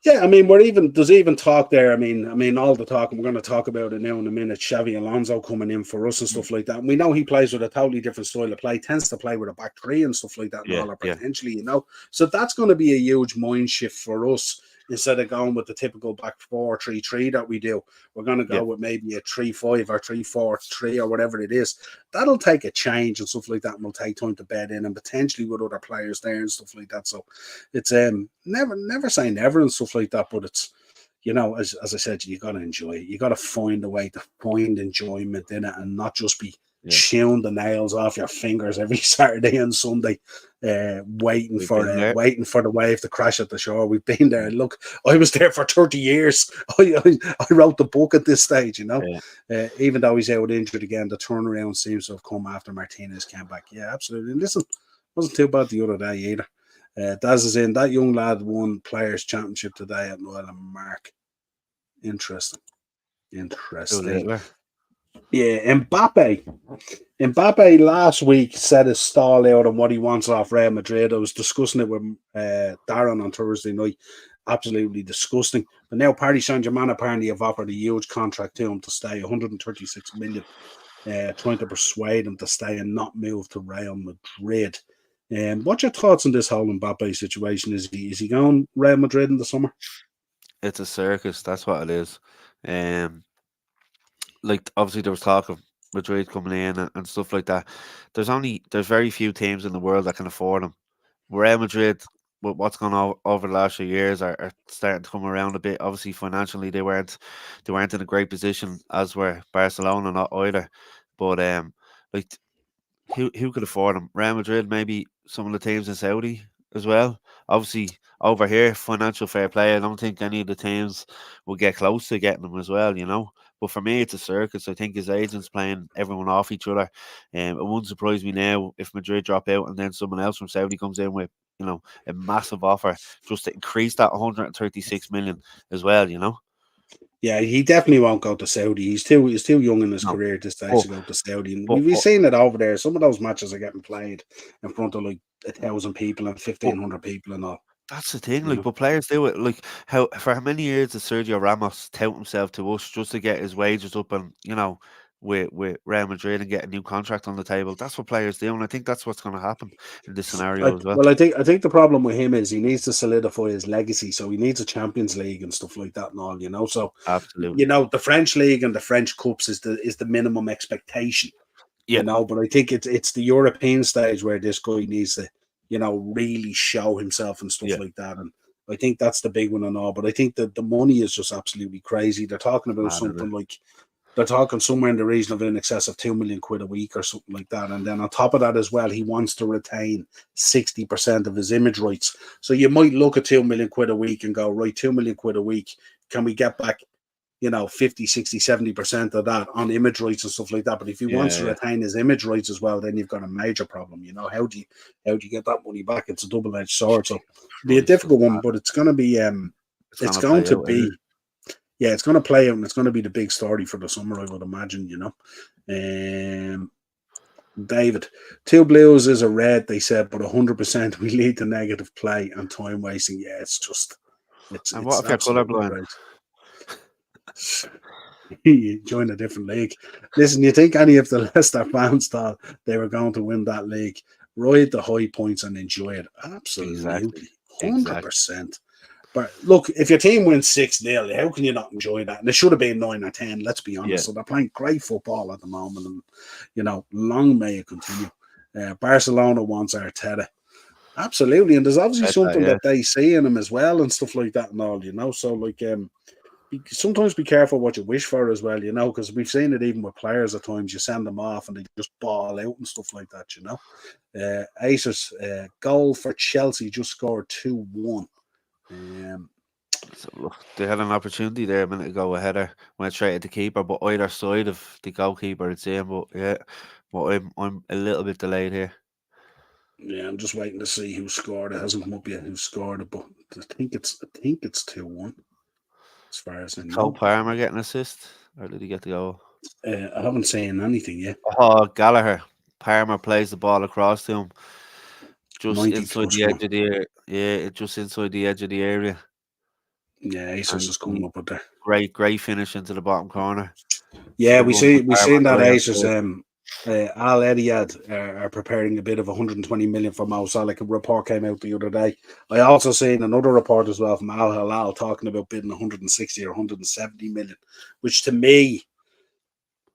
[SPEAKER 1] Yeah, I mean, there's even talk there. I mean, all the talk, and we're going to talk about it now in a minute. Xavi Alonso coming in for us and stuff like that. And we know he plays with a totally different style of play, tends to play with a back three and stuff like that, and
[SPEAKER 2] Yeah,
[SPEAKER 1] all that
[SPEAKER 2] yeah,
[SPEAKER 1] potentially. So that's going to be a huge mind shift for us. Instead of going with the typical back 4-3-3 that we do, we're going to
[SPEAKER 2] yeah.
[SPEAKER 1] go with maybe a 3-5 or 3-4-3 or whatever it is. That'll take a change and stuff like that, and will take time to bed in, and potentially with other players there and stuff like that. So it's never say never and stuff like that, but it's, as I said, you got to enjoy it. You got to find a way to find enjoyment in it and not just be
[SPEAKER 2] Yeah.
[SPEAKER 1] chewing the nails off your fingers every Saturday and Sunday, waiting
[SPEAKER 2] We've
[SPEAKER 1] for
[SPEAKER 2] been there.
[SPEAKER 1] the wave to crash at the shore. We've been there. Look, I was there for 30 years. I wrote the book at this stage,
[SPEAKER 2] Yeah.
[SPEAKER 1] even though he's out injured again, the turnaround seems to have come after Martinez came back. Yeah, absolutely. And listen, wasn't too bad the other day either. Daz is in. That young lad won Players' Championship today at Niall and Mark. Interesting. Yeah, Mbappe last week set his stall out on what he wants off Real Madrid. I was discussing it with Darren on Thursday night. Absolutely disgusting. But now Paris Saint-Germain apparently have offered a huge contract to him to stay, 136 million, trying to persuade him to stay and not move to Real Madrid. What's your thoughts on this whole Mbappe situation? Is he going Real Madrid in the summer?
[SPEAKER 2] It's a circus. That's what it is. Like obviously there was talk of Madrid coming in and stuff like that. There's very few teams in the world that can afford him. Real Madrid, with what's gone on over the last few years, are starting to come around a bit. Obviously, financially, they weren't in a great position, as were Barcelona, not either. But like who could afford them? Real Madrid, maybe some of the teams in Saudi. as well. Obviously, over here, financial fair play. I don't think any of the teams will get close to getting them as well. But for me, it's a circus. I think his agents playing everyone off each other. It wouldn't surprise me now if Madrid drop out and then someone else from Saudi comes in with a massive offer just to increase that 136 million as well.
[SPEAKER 1] Yeah, he definitely won't go to Saudi. He's too young in his
[SPEAKER 2] No,
[SPEAKER 1] career at this stage
[SPEAKER 2] but
[SPEAKER 1] to go to Saudi. And
[SPEAKER 2] but
[SPEAKER 1] we've
[SPEAKER 2] but,
[SPEAKER 1] seen it over there. Some of those matches are getting played in front of like 1,000 people and
[SPEAKER 2] but
[SPEAKER 1] 1,500 people and all.
[SPEAKER 2] that's the thing.
[SPEAKER 1] You
[SPEAKER 2] Like,
[SPEAKER 1] know.
[SPEAKER 2] but players do it. Like, how many years did Sergio Ramos tout himself to us just to get his wages up and with Real Madrid and get a new contract on the table? That's what players do, and I think that's what's going to happen in this
[SPEAKER 1] I,
[SPEAKER 2] scenario as well.
[SPEAKER 1] well, I think the problem with him is he needs to solidify his legacy. So he needs a Champions League and stuff like that and all. So
[SPEAKER 2] Absolutely.
[SPEAKER 1] the French league and the French cups is the minimum expectation.
[SPEAKER 2] Yeah.
[SPEAKER 1] But I think it's the European stage where this guy needs to, really show himself and stuff
[SPEAKER 2] Yeah.
[SPEAKER 1] like that. And I think that's the big one and all. But I think that the money is just absolutely crazy. They're talking about
[SPEAKER 2] Mad, isn't it?
[SPEAKER 1] something like they're talking somewhere in the region of in excess of 2 million quid a week or something like that. And then on top of that as well, he wants to retain 60% of his image rights. So you might look at 2 million quid a week and go, right, 2 million quid a week. Can we get back 50, 60, 70% of that on image rights and stuff like that? But if he wants
[SPEAKER 2] Yeah,
[SPEAKER 1] to
[SPEAKER 2] yeah.
[SPEAKER 1] retain his image rights as well, then you've got a major problem. How do you get that money back? It's a double-edged sword. So it'll be a
[SPEAKER 2] Christ,
[SPEAKER 1] difficult
[SPEAKER 2] that's
[SPEAKER 1] one,
[SPEAKER 2] mad.
[SPEAKER 1] but it's gonna be
[SPEAKER 2] It's
[SPEAKER 1] it's
[SPEAKER 2] gonna
[SPEAKER 1] going
[SPEAKER 2] play
[SPEAKER 1] to
[SPEAKER 2] out, isn't
[SPEAKER 1] be
[SPEAKER 2] it?
[SPEAKER 1] yeah, it's gonna play out and it's gonna be the big story for the summer, I would imagine. David, two blues is a red, they said, but 100% we lead to negative play and time wasting. Yeah, it's just it's
[SPEAKER 2] And what
[SPEAKER 1] it's
[SPEAKER 2] if you're
[SPEAKER 1] absolutely
[SPEAKER 2] colorblind?
[SPEAKER 1] crazy. You join a different league. Listen, you think any of the Leicester fans thought they were going to win that league? Ride the high points and enjoy it.
[SPEAKER 2] Exactly.
[SPEAKER 1] Absolutely.
[SPEAKER 2] Exactly.
[SPEAKER 1] 100%. But look, if your team wins 6-0, how can you not enjoy that? And it should have been 9 or 10, let's be honest.
[SPEAKER 2] Yeah.
[SPEAKER 1] So they're playing great football at the moment. And, long may it continue. Barcelona wants Arteta. Absolutely. And there's obviously something
[SPEAKER 2] Yeah.
[SPEAKER 1] that they see in him as well and stuff like that and all. So, like, sometimes be careful what you wish for as well, because we've seen it even with players at times. You send them off and they just ball out and stuff like that. Acer's goal for Chelsea just scored 2-1.
[SPEAKER 2] So look, they had an opportunity there a minute ago. A header went straight at the keeper, but either side of the goalkeeper, it's in. But yeah, but I'm a little bit delayed here.
[SPEAKER 1] Yeah, I'm just waiting to see who scored. It hasn't come up yet who scored it, but I think it's 2-1 as far as I
[SPEAKER 2] Did Cole
[SPEAKER 1] know.
[SPEAKER 2] Palmer get an assist, or did he get the goal?
[SPEAKER 1] I haven't seen anything yet.
[SPEAKER 2] Oh, Gallagher. Palmer plays the ball across to him, just
[SPEAKER 1] 90
[SPEAKER 2] inside
[SPEAKER 1] plus
[SPEAKER 2] the edge
[SPEAKER 1] one.
[SPEAKER 2] of the yeah, just inside the edge of the area,
[SPEAKER 1] Yeah, Acer's
[SPEAKER 2] and
[SPEAKER 1] just coming up with there.
[SPEAKER 2] great finish into the bottom corner.
[SPEAKER 1] Yeah,
[SPEAKER 2] Good
[SPEAKER 1] we
[SPEAKER 2] one
[SPEAKER 1] see
[SPEAKER 2] for
[SPEAKER 1] we
[SPEAKER 2] Palmer
[SPEAKER 1] seen
[SPEAKER 2] on
[SPEAKER 1] that
[SPEAKER 2] the right hand
[SPEAKER 1] Acer's
[SPEAKER 2] side.
[SPEAKER 1] Al Etihad are preparing a bid of 120 million for Mo Salah. A report came out the other day. I also seen another report as well from Al Hilal talking about bidding 160 or 170 million, which to me,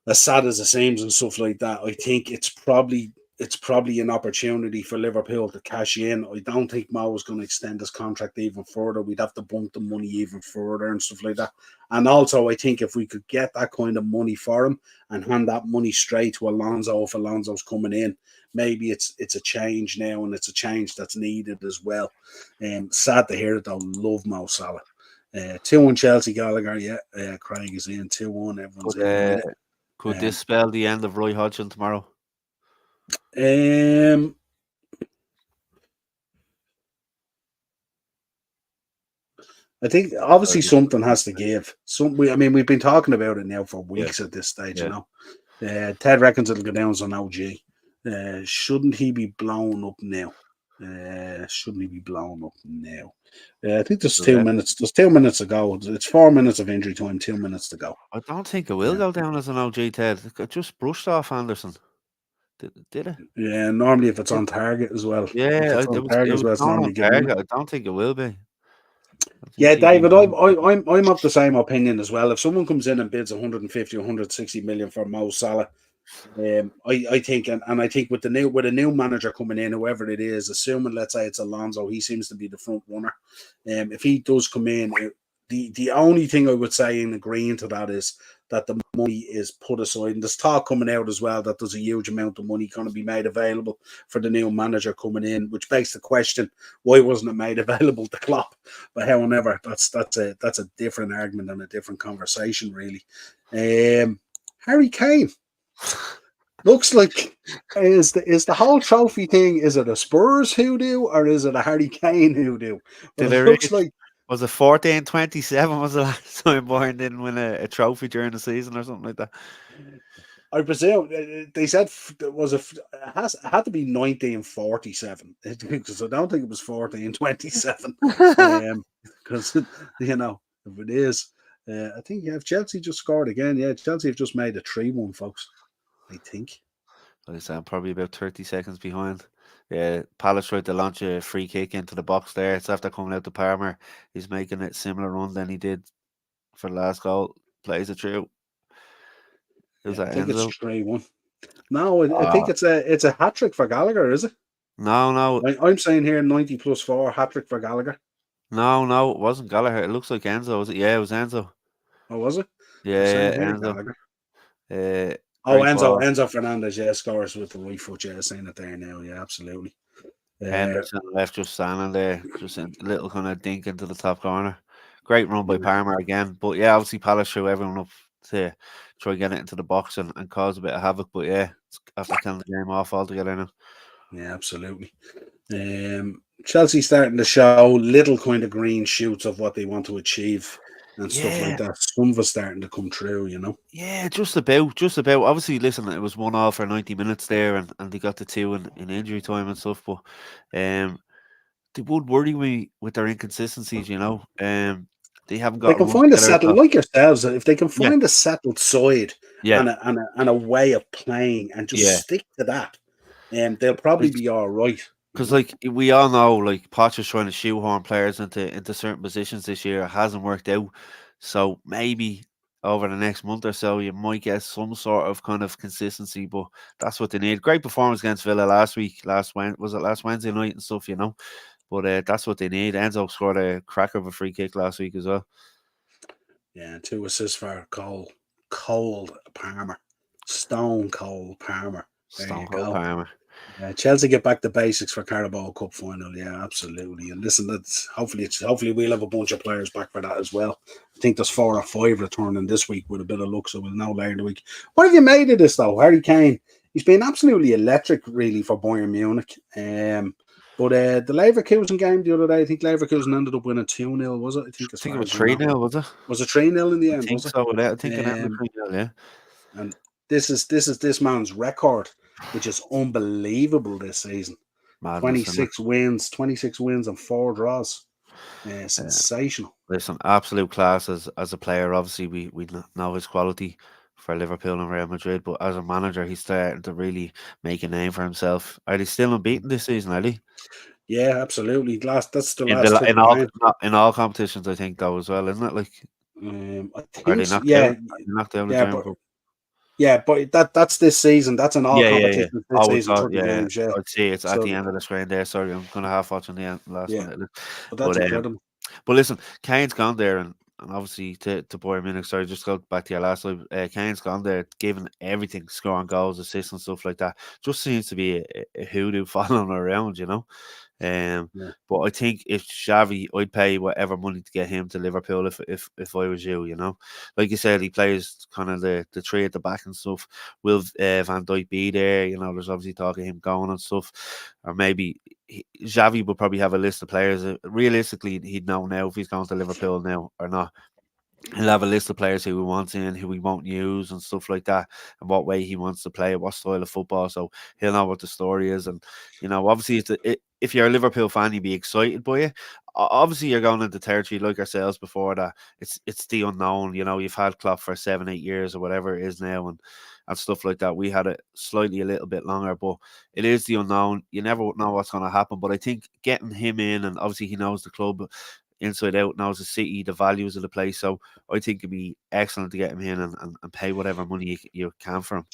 [SPEAKER 1] as sad as it seems and stuff like that, I think it's probably an opportunity for Liverpool to cash in. I don't think Mo is going to extend his contract even further. We'd have to bump the money even further and stuff like that. And also, I think if we could get that kind of money for him and hand that money straight to Alonso if Alonso's coming in, maybe it's a change now and it's a change that's needed as well. Sad to hear it though. Love Mo Salah. 2-1 Chelsea Gallagher. Yeah, Craig is in 2-1. Everyone's
[SPEAKER 2] Could
[SPEAKER 1] in with it.
[SPEAKER 2] could
[SPEAKER 1] Um,
[SPEAKER 2] this spell the end of Roy Hodgson tomorrow?
[SPEAKER 1] um, I think
[SPEAKER 2] Or
[SPEAKER 1] obviously
[SPEAKER 2] do you think
[SPEAKER 1] something has to give. We've been talking about it now for
[SPEAKER 2] yeah,
[SPEAKER 1] weeks at this stage.
[SPEAKER 2] yeah.
[SPEAKER 1] Ted reckons it'll go down as an OG. Shouldn't he be blown up now? Shouldn't he be blown up now? I think there's
[SPEAKER 2] Do
[SPEAKER 1] two
[SPEAKER 2] that.
[SPEAKER 1] minutes. There's 2 minutes to go. It's 4 minutes of injury time. 2 minutes to go.
[SPEAKER 2] I don't think it will
[SPEAKER 1] Yeah,
[SPEAKER 2] go down as an OG, Ted. It just brushed off Anderson. Did it?
[SPEAKER 1] yeah. Normally, if it's
[SPEAKER 2] Yeah,
[SPEAKER 1] on target as well, if
[SPEAKER 2] yeah.
[SPEAKER 1] it's
[SPEAKER 2] It
[SPEAKER 1] on
[SPEAKER 2] was
[SPEAKER 1] target
[SPEAKER 2] it
[SPEAKER 1] as
[SPEAKER 2] was
[SPEAKER 1] well, it's
[SPEAKER 2] thrown on
[SPEAKER 1] normally given.
[SPEAKER 2] target. I don't think it will be. I think
[SPEAKER 1] Yeah,
[SPEAKER 2] he'll be
[SPEAKER 1] David,
[SPEAKER 2] blown.
[SPEAKER 1] I'm of the same opinion as well. If someone comes in and bids 150, 160 million for Mo Salah, I think, and I think with a new manager coming in, whoever it is, assuming let's say it's Alonso, he seems to be the front runner. If he does come in, the only thing I would say in agreeing to that is that the money is put aside, and there's talk coming out as well that there's a huge amount of money going to be made available for the new manager coming in, which begs the question: why wasn't it made available to Klopp? But however, that's a different argument and a different conversation, really. Harry Kane looks like is the whole trophy thing? Is it a Spurs hoodoo or is it a Harry Kane hoodoo? But
[SPEAKER 2] Did I
[SPEAKER 1] it
[SPEAKER 2] read?
[SPEAKER 1] looks like
[SPEAKER 2] Was it 14-27 was the last time Bayern didn't win a trophy during the season or something like that?
[SPEAKER 1] I presume they said it was it had to be 1947 because I don't think it was 14-27. Because if it is, I think if Chelsea just scored again, Chelsea have just made a 3-1, folks. I think.
[SPEAKER 2] Like I said, I'm probably about 30 seconds behind. Yeah, Palace tried to launch a free kick into the box there. It's after coming out to Palmer. He's making a similar run than he did for the last goal. Plays it through. Who's
[SPEAKER 1] Yeah, I
[SPEAKER 2] that,
[SPEAKER 1] think it's
[SPEAKER 2] Enzo?
[SPEAKER 1] 3-1. No, I think
[SPEAKER 2] Ah,
[SPEAKER 1] it's a hat trick for Gallagher, is it?
[SPEAKER 2] no, no,
[SPEAKER 1] I'm saying here 90 plus 4 hat trick for Gallagher.
[SPEAKER 2] no, it wasn't Gallagher. It looks like Enzo. Was it? Yeah, it was Enzo.
[SPEAKER 1] Oh, was it? I'm
[SPEAKER 2] Yeah,
[SPEAKER 1] saying
[SPEAKER 2] yeah,
[SPEAKER 1] here
[SPEAKER 2] Enzo.
[SPEAKER 1] Gallagher. Oh,
[SPEAKER 2] Great
[SPEAKER 1] Enzo
[SPEAKER 2] ball.
[SPEAKER 1] Enzo Fernandez, yeah, scores with the right foot. Yeah, saying it there now. Yeah, absolutely. Uh,
[SPEAKER 2] Henderson left just standing there, just a little kind of dink into the top corner. Great run by
[SPEAKER 1] yeah,
[SPEAKER 2] Palmer again. But yeah, obviously Palace threw everyone up to try and get it into the box and cause a bit of havoc. But yeah, it's after killing the game off altogether now.
[SPEAKER 1] yeah, absolutely. Chelsea starting to show little kind of green shoots of what they want to achieve and stuff like
[SPEAKER 2] Yeah,
[SPEAKER 1] that. Some of us starting to come true.
[SPEAKER 2] yeah, just about, just about. Obviously, listen, it was 1-1 for 90 minutes there, and they got the two in injury time and stuff. But um, they would worry me with their inconsistencies. They haven't
[SPEAKER 1] They
[SPEAKER 2] got a
[SPEAKER 1] can
[SPEAKER 2] run
[SPEAKER 1] find a
[SPEAKER 2] together at
[SPEAKER 1] settled
[SPEAKER 2] all.
[SPEAKER 1] like yourselves. If they can
[SPEAKER 2] Yeah,
[SPEAKER 1] find a settled side
[SPEAKER 2] yeah,
[SPEAKER 1] and a way of playing and just
[SPEAKER 2] yeah.
[SPEAKER 1] stick to that, they'll probably be all right.
[SPEAKER 2] Because like we all know, like Poch is trying to shoehorn players into certain positions this year. It hasn't worked out, so maybe over the next month or so, you might get some sort of kind of consistency. But that's what they need. Great performance against Villa last week. Was it last Wednesday night and stuff. But that's what they need. Enzo scored a cracker of a free kick last week as well.
[SPEAKER 1] Yeah, 2 assists for cold Palmer, stone cold Palmer. There
[SPEAKER 2] Stone
[SPEAKER 1] you
[SPEAKER 2] Cold
[SPEAKER 1] go.
[SPEAKER 2] Palmer.
[SPEAKER 1] Chelsea get back to basics for Carabao Cup final. Yeah, absolutely. And listen, that's hopefully we'll have a bunch of players back for that as well. I think there's 4 or 5 returning this week with a bit of luck, so we'll know later in the week. What have you made of this though, Harry Kane? He's been absolutely electric, really, for Bayern Munich. But the Leverkusen game the other day, I think Leverkusen ended up winning 2-0, was it? I think
[SPEAKER 2] I
[SPEAKER 1] as
[SPEAKER 2] think it
[SPEAKER 1] far
[SPEAKER 2] was
[SPEAKER 1] as I
[SPEAKER 2] 3
[SPEAKER 1] know.
[SPEAKER 2] 0 was it?
[SPEAKER 1] Was it 3-0 in the
[SPEAKER 2] I
[SPEAKER 1] end,
[SPEAKER 2] think
[SPEAKER 1] was it?
[SPEAKER 2] so. I think it ended
[SPEAKER 1] Um,
[SPEAKER 2] 3-0. Yeah,
[SPEAKER 1] and this is this man's record, which is unbelievable this season.
[SPEAKER 2] madness.
[SPEAKER 1] 26 wins and 4 draws.
[SPEAKER 2] Uh,
[SPEAKER 1] Sensational.
[SPEAKER 2] Listen, absolute class as a player. Obviously, we know his quality for Liverpool and Real Madrid, but as a manager, he's starting to really make a name for himself. Are they still unbeaten this season? Are they?
[SPEAKER 1] Yeah, absolutely. That's the
[SPEAKER 2] In
[SPEAKER 1] last
[SPEAKER 2] the
[SPEAKER 1] couple of games.
[SPEAKER 2] in all competitions, I think though as well, isn't it? Like,
[SPEAKER 1] I
[SPEAKER 2] are they
[SPEAKER 1] think so.
[SPEAKER 2] knocked out?
[SPEAKER 1] Yeah,
[SPEAKER 2] Are they knocked out of the
[SPEAKER 1] yeah,
[SPEAKER 2] German
[SPEAKER 1] but
[SPEAKER 2] Cup?
[SPEAKER 1] that's this season. That's in all
[SPEAKER 2] Yeah.
[SPEAKER 1] competitions this
[SPEAKER 2] Oh, it's
[SPEAKER 1] season,
[SPEAKER 2] all,
[SPEAKER 1] 30
[SPEAKER 2] yeah.
[SPEAKER 1] games. Yeah.
[SPEAKER 2] I'd say it's at the
[SPEAKER 1] So
[SPEAKER 2] end of the screen there. Sorry, I'm gonna half watch on the last
[SPEAKER 1] yeah,
[SPEAKER 2] minute.
[SPEAKER 1] but
[SPEAKER 2] But
[SPEAKER 1] that's incredible.
[SPEAKER 2] listen, Kane's gone there, and obviously to Bayern Munich. Sorry, just go back to your last live. Kane's gone there, giving everything, scoring goals, assists, and stuff like that. Just seems to be a hoodoo following around. Um,
[SPEAKER 1] Yeah.
[SPEAKER 2] but I think if Xavi, I'd pay whatever money to get him to Liverpool if I was you. Like you said, he plays kind of the three at the back and stuff. Will Van Dijk be there? There's obviously talk of him going and stuff, or maybe Xavi would probably have a list of players. Realistically, he'd know now if he's going to Liverpool now or not. He'll have a list of players who he wants in, who he won't use, and stuff like that, and what way he wants to play, what style of football. So he'll know what the story is, and obviously, if you're a Liverpool fan, you'd be excited by it. Obviously, you're going into territory like ourselves before that. It's the unknown. You've had Klopp for 7, 8 years or whatever it is now, and stuff like that. We had it slightly a little bit longer, but it is the unknown. You never know what's going to happen. But I think getting him in, and obviously he knows the club inside out, knows the city, the values of the place. So I think it'd be excellent to get him in and pay whatever money you can for him.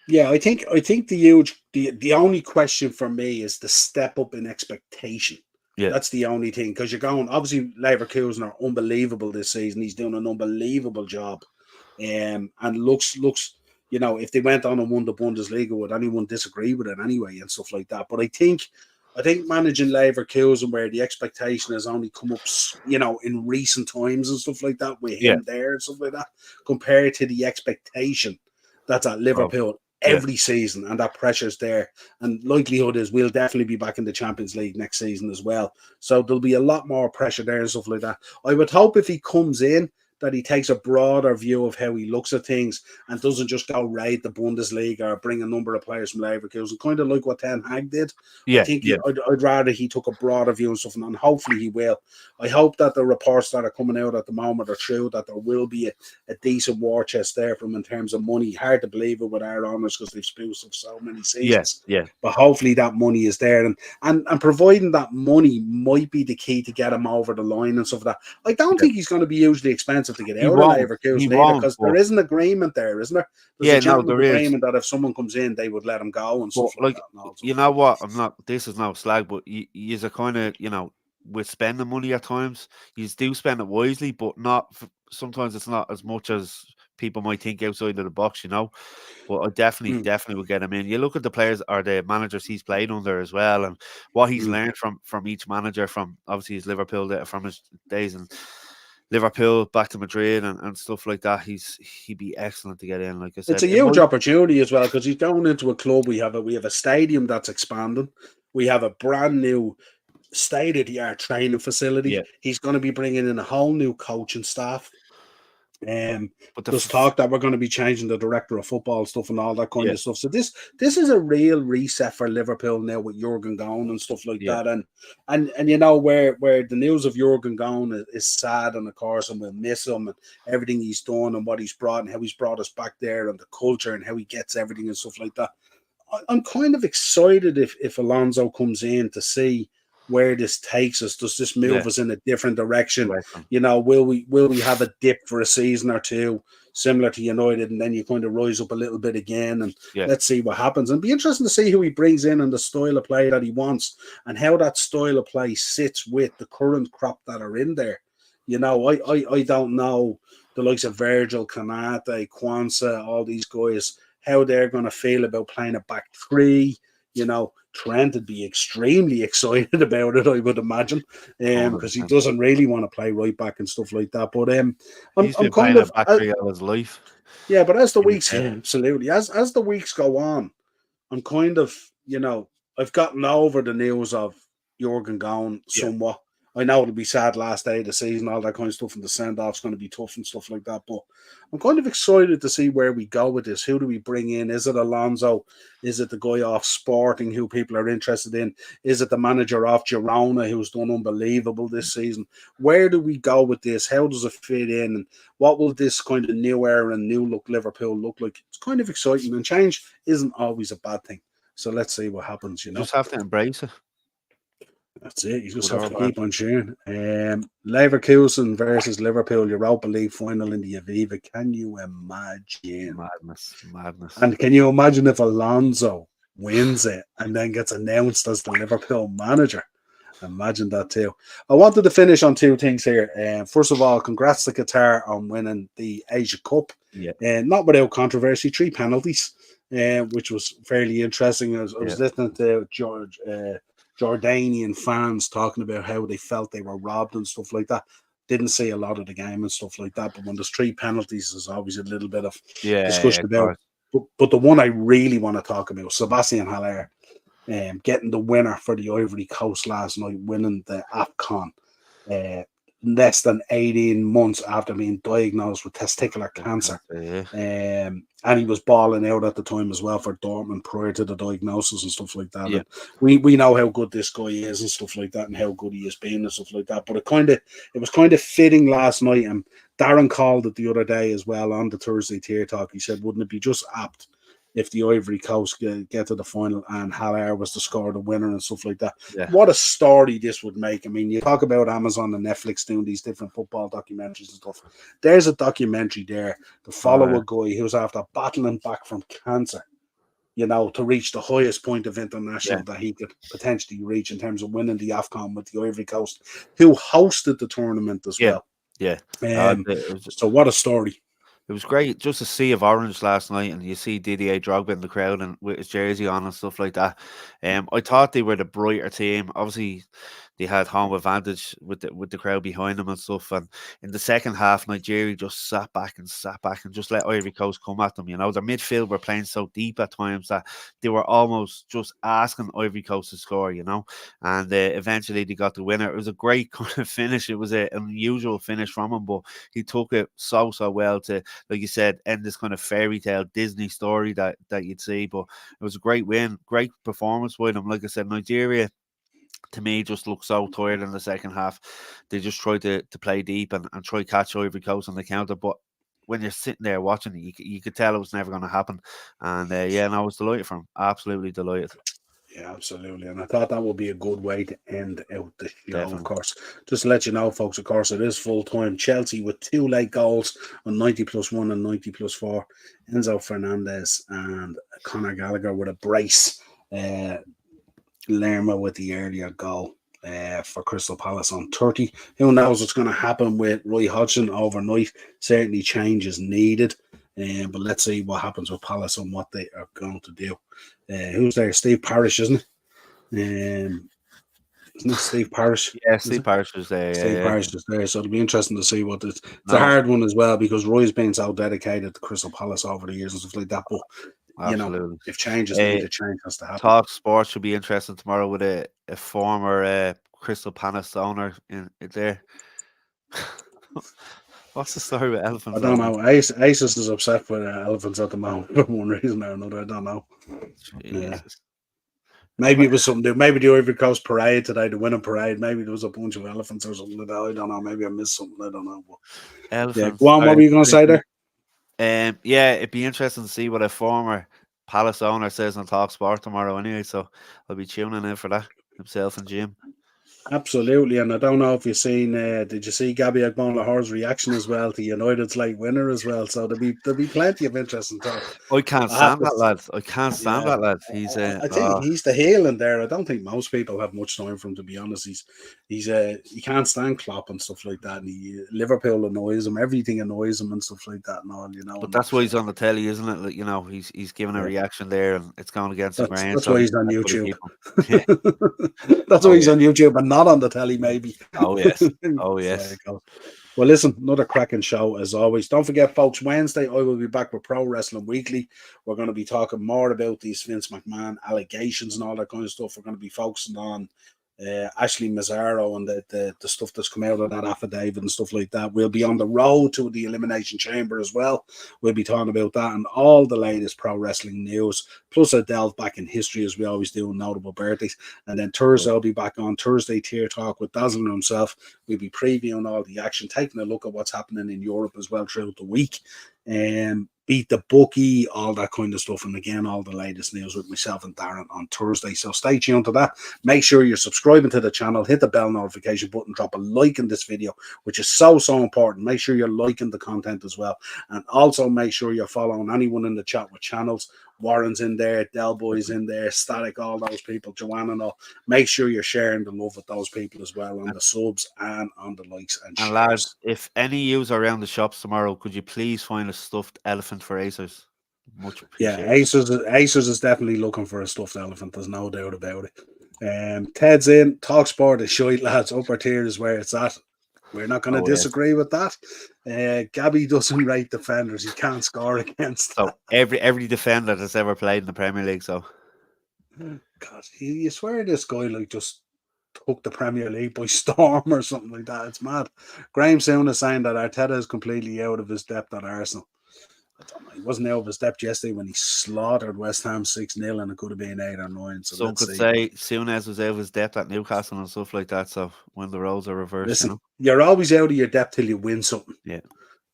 [SPEAKER 1] Yeah, I think the only question for me is the step up in expectation.
[SPEAKER 2] Yeah.
[SPEAKER 1] That's the only thing, because you're going, obviously Leverkusen are unbelievable this season. He's doing an unbelievable job. And looks, if they went on and won the Bundesliga, would anyone disagree with it anyway and stuff like that? But I think managing Leverkusen, where the expectation has only come up, in recent times and stuff like that, with
[SPEAKER 2] Yeah.
[SPEAKER 1] him there and stuff like that, compared to the expectation that's at
[SPEAKER 2] Oh,
[SPEAKER 1] Liverpool
[SPEAKER 2] yeah.
[SPEAKER 1] every season, and that pressure's there. And likelihood is we'll definitely be back in the Champions League next season as well. So there'll be a lot more pressure there and stuff like that. I would hope if he comes in, that he takes a broader view of how he looks at things and doesn't just go raid the Bundesliga or bring a number of players from Leverkusen, kind of like what Ten Hag did.
[SPEAKER 2] Yeah.
[SPEAKER 1] I think
[SPEAKER 2] Yeah.
[SPEAKER 1] I'd rather he took a broader view and stuff, and hopefully he will. I hope that the reports that are coming out at the moment are true, that there will be a decent war chest there from in terms of money. Hard to believe it with our owners because they've spoofed of so many seasons.
[SPEAKER 2] Yeah.
[SPEAKER 1] But hopefully that money is there, and providing that money might be the key to get him over the line and stuff like that. I don't think he's going to be hugely expensive to get
[SPEAKER 2] He
[SPEAKER 1] out of
[SPEAKER 2] won't.
[SPEAKER 1] Leverkusen
[SPEAKER 2] He
[SPEAKER 1] either,
[SPEAKER 2] won't.
[SPEAKER 1] because
[SPEAKER 2] But
[SPEAKER 1] there is an agreement there, isn't there? There's
[SPEAKER 2] yeah,
[SPEAKER 1] a
[SPEAKER 2] no,
[SPEAKER 1] gentleman's
[SPEAKER 2] there is.
[SPEAKER 1] agreement that if someone comes in, they would let him go and
[SPEAKER 2] But
[SPEAKER 1] stuff like that. And all
[SPEAKER 2] you
[SPEAKER 1] stuff.
[SPEAKER 2] know what? I'm not. This is no slag, but you are kind of, with spending money at times, you do spend it wisely, but not. Sometimes it's not as much as people might think outside of the box, But I definitely will get him in. You look at the players or the managers he's played under as well, and what he's learned from each manager, from obviously his Liverpool, from his days in Liverpool back to Madrid and stuff like that. He'd be excellent to get in. Like I said,
[SPEAKER 1] It's a huge opportunity as well, because he's going into a club. We have a stadium that's expanding. We have a brand new state-of-the-art training facility.
[SPEAKER 2] Yeah.
[SPEAKER 1] He's going to be bringing in a whole new coaching staff.
[SPEAKER 2] But
[SPEAKER 1] There's talk that we're going to be changing the director of football stuff and all that kind
[SPEAKER 2] Yeah.
[SPEAKER 1] of stuff. So this is a real reset for Liverpool now with Jurgen Gone and stuff like that. And where the news of Jurgen Gone is sad, and of course, and we'll miss him and everything he's done and what he's brought and how he's brought us back there and the culture and how he gets everything and stuff like that. I'm kind of excited if Alonso comes in to see where this takes us. Does this move us in a different direction? Will we have a dip for a season or two, similar to United, and then you kind of rise up a little bit again, and let's see what happens. And it'd be interesting to see who he brings in and the style of play that he wants, and how that style of play sits with the current crop that are in there. I don't know the likes of Virgil, Kanate, Kwanzaa, all these guys, how they're going to feel about playing a back three. Trent would be extremely excited about it, I would imagine, because he doesn't really want to play right back and stuff like that. But
[SPEAKER 2] he's been kind of back three all his life.
[SPEAKER 1] Yeah, but as the weeks absolutely as the weeks go on, I'm kind of I've gotten over the news of Jurgen Gone somewhat. I know it'll be sad last day of the season, all that kind of stuff, and the send-off's going to be tough and stuff like that. But I'm kind of excited to see where we go with this. Who do we bring in? Is it Alonso? Is it the guy off Sporting who people are interested in? Is it the manager off Girona who's done unbelievable this season? Where do we go with this? How does it fit in? And what will this kind of new era and new look Liverpool look like? It's kind of exciting, and change isn't always a bad thing. So let's see what happens.
[SPEAKER 2] You just have to embrace it.
[SPEAKER 1] That's it. You just have to keep on cheering. Leverkusen versus Liverpool Europa League final in the Aviva. Can you imagine?
[SPEAKER 2] Madness.
[SPEAKER 1] And can you imagine if Alonso wins it and then gets announced as the Liverpool manager? Imagine that too. I wanted to finish on two things here. First of all, congrats to Qatar on winning the Asia Cup. Not without controversy, 3 penalties, which was fairly interesting. I was listening to Jordanian fans talking about how they felt they were robbed and stuff like that. Didn't see a lot of the game and stuff like that, but when there's 3 penalties, there's always a little bit of discussion about it. But the one I really want to talk about, Sebastian Haller, getting the winner for the Ivory Coast last night, winning the AFCON, less than 18 months after being diagnosed with testicular cancer. And he was balling out at the time as well for Dortmund prior to the diagnosis and stuff like that. And we know how good this guy is and stuff like that, and how good he has been and stuff like that. But it was kind of fitting last night. And Darren called it the other day as well on the Thursday Tier Talk. He said, wouldn't it be just apt if the Ivory Coast get to the final and Haller was to score the winner and stuff like that? What a story this would make. I mean, you talk about Amazon and Netflix doing these different football documentaries and stuff. There's a documentary there to follow a guy who's after battling back from cancer, to reach the highest point of international that he could potentially reach in terms of winning the AFCON with the Ivory Coast, who hosted the tournament as well.
[SPEAKER 2] Yeah.
[SPEAKER 1] So what a story.
[SPEAKER 2] It was great, just a sea of orange last night, and you see Didier Drogba in the crowd and with his jersey on and stuff like that. I thought they were the brighter team. Obviously, they had home advantage with the crowd behind them and stuff. And in the second half, Nigeria just sat back and just let Ivory Coast come at them. Their midfield were playing so deep at times that they were almost just asking Ivory Coast to score. And eventually they got the winner. It was a great kind of finish. It was an unusual finish from him, but he took it so well to, like you said, end this kind of fairy tale Disney story that you'd see. But it was a great win, great performance with him. Like I said, Nigeria, to me, just looked so tired in the second half. They just tried to play deep and try to catch Ivory Coast on the counter. But when you're sitting there watching it, you could tell it was never going to happen. And I was delighted for him. Absolutely delighted.
[SPEAKER 1] Yeah, absolutely. And I thought that would be a good way to end out the show,
[SPEAKER 2] Definitely.
[SPEAKER 1] Of course. Just to let you know, folks, of course, it is full-time. Chelsea with 2 late goals on 90+1 and 90+4. Enzo Fernandez and Conor Gallagher with a brace. Lerma with the earlier goal for Crystal Palace on 30. Who knows what's going to happen with Roy Hodgson overnight? Certainly change is needed. But let's see what happens with Palace and what they are going to do. Who's there? Steve Parish, isn't it? Isn't it Steve Parish?
[SPEAKER 2] Yeah, Steve Parish is there.
[SPEAKER 1] Steve Parish is there. So it'll be interesting to see what it's a hard one as well, because Roy's been so dedicated to Crystal Palace over the years and stuff like that. But
[SPEAKER 2] absolutely,
[SPEAKER 1] if change is needed, change has to happen.
[SPEAKER 2] Talk Sports should be interesting tomorrow with a former Crystal Palace owner in there. What's the story with elephants?
[SPEAKER 1] I don't know. Aces is upset with elephants at the moment for one reason or another. I don't know. Yeah. Maybe it was something to do. Maybe the Ivory Coast parade today, the winning parade. Maybe there was a bunch of elephants or something like that. I don't know. Maybe I missed something. I don't know. But
[SPEAKER 2] elephants.
[SPEAKER 1] Go on, what were you going to say there?
[SPEAKER 2] It'd be interesting to see what a former Palace owner says on Talk Sport tomorrow anyway. So I'll be tuning in for that, himself and Jim.
[SPEAKER 1] Absolutely, and I don't know if you've seen. Did you see Gabby Agbonlahore's reaction as well to United's late winner as well? So there'll be plenty of interesting talk.
[SPEAKER 2] I can't stand that lad. I can't stand that lad. He's
[SPEAKER 1] I think he's the heel in there. I don't think most people have much time for him, to be honest. He can't stand Klopp and stuff like that. And Liverpool annoys him. Everything annoys him and stuff like that and all.
[SPEAKER 2] But that's why he's on the telly, isn't it? Like, he's giving a reaction there, and it's going against the grain.
[SPEAKER 1] That's why he's on YouTube. That's why he's on YouTube and not on the telly, maybe.
[SPEAKER 2] Oh yes.
[SPEAKER 1] Well, listen, another cracking show as always. Don't forget, folks, Wednesday I will be back with Pro Wrestling Weekly. We're going to be talking more about these Vince McMahon allegations and all that kind of stuff. We're going to be focusing on Ashley Mazzaro and the stuff that's come out of that affidavit and stuff like that. We'll be on the road to the Elimination Chamber as well. We'll be talking about that and all the latest pro wrestling news, plus a delve back in history as we always do, notable birthdays. And then Thursday I'll be back on Thursday Tier Talk with Dazzler himself. We'll be previewing all the action, taking a look at what's happening in Europe as well throughout the week. Beat the bookie, all that kind of stuff. And again, all the latest news with myself and Darren on Thursday. So stay tuned to that. Make sure you're subscribing to the channel. Hit the bell notification button. Drop a like in this video, which is so important. Make sure you're liking the content as well. And also make sure you're following anyone in the chat with channels. Warren's in there, Del Boy's in there, Static, all those people, Joanne and all. Make sure you're sharing the love with those people as well on the subs and on the likes and shares.
[SPEAKER 2] And lads, if any of you are around the shops tomorrow, could you please find a stuffed elephant for Acers? Much appreciated.
[SPEAKER 1] Yeah, Acers is definitely looking for a stuffed elephant. There's no doubt about it. Ted's in. Talk Sport is shite, lads. Upper tier is where it's at. We're not going to disagree with that. Gabby doesn't rate defenders. He can't score against.
[SPEAKER 2] So every defender that's ever played in the Premier League. So,
[SPEAKER 1] God, you swear this guy just took the Premier League by storm or something like that. It's mad. Graham Soon is saying that Arteta is completely out of his depth at Arsenal. I don't know. He wasn't out of his depth yesterday when he slaughtered West Ham 6-0, and it could have been 8 or 9. So
[SPEAKER 2] some could say Souness was out of his depth at Newcastle and stuff like that. So when the roles are reversed,
[SPEAKER 1] listen, you're always out of your depth till you win something.
[SPEAKER 2] Yeah.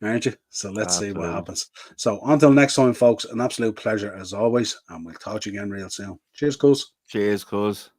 [SPEAKER 1] Aren't you? So let's see what happens. So until next time, folks, an absolute pleasure as always. And we'll talk to you again real soon. Cheers, cuz.
[SPEAKER 2] Cheers, cuz.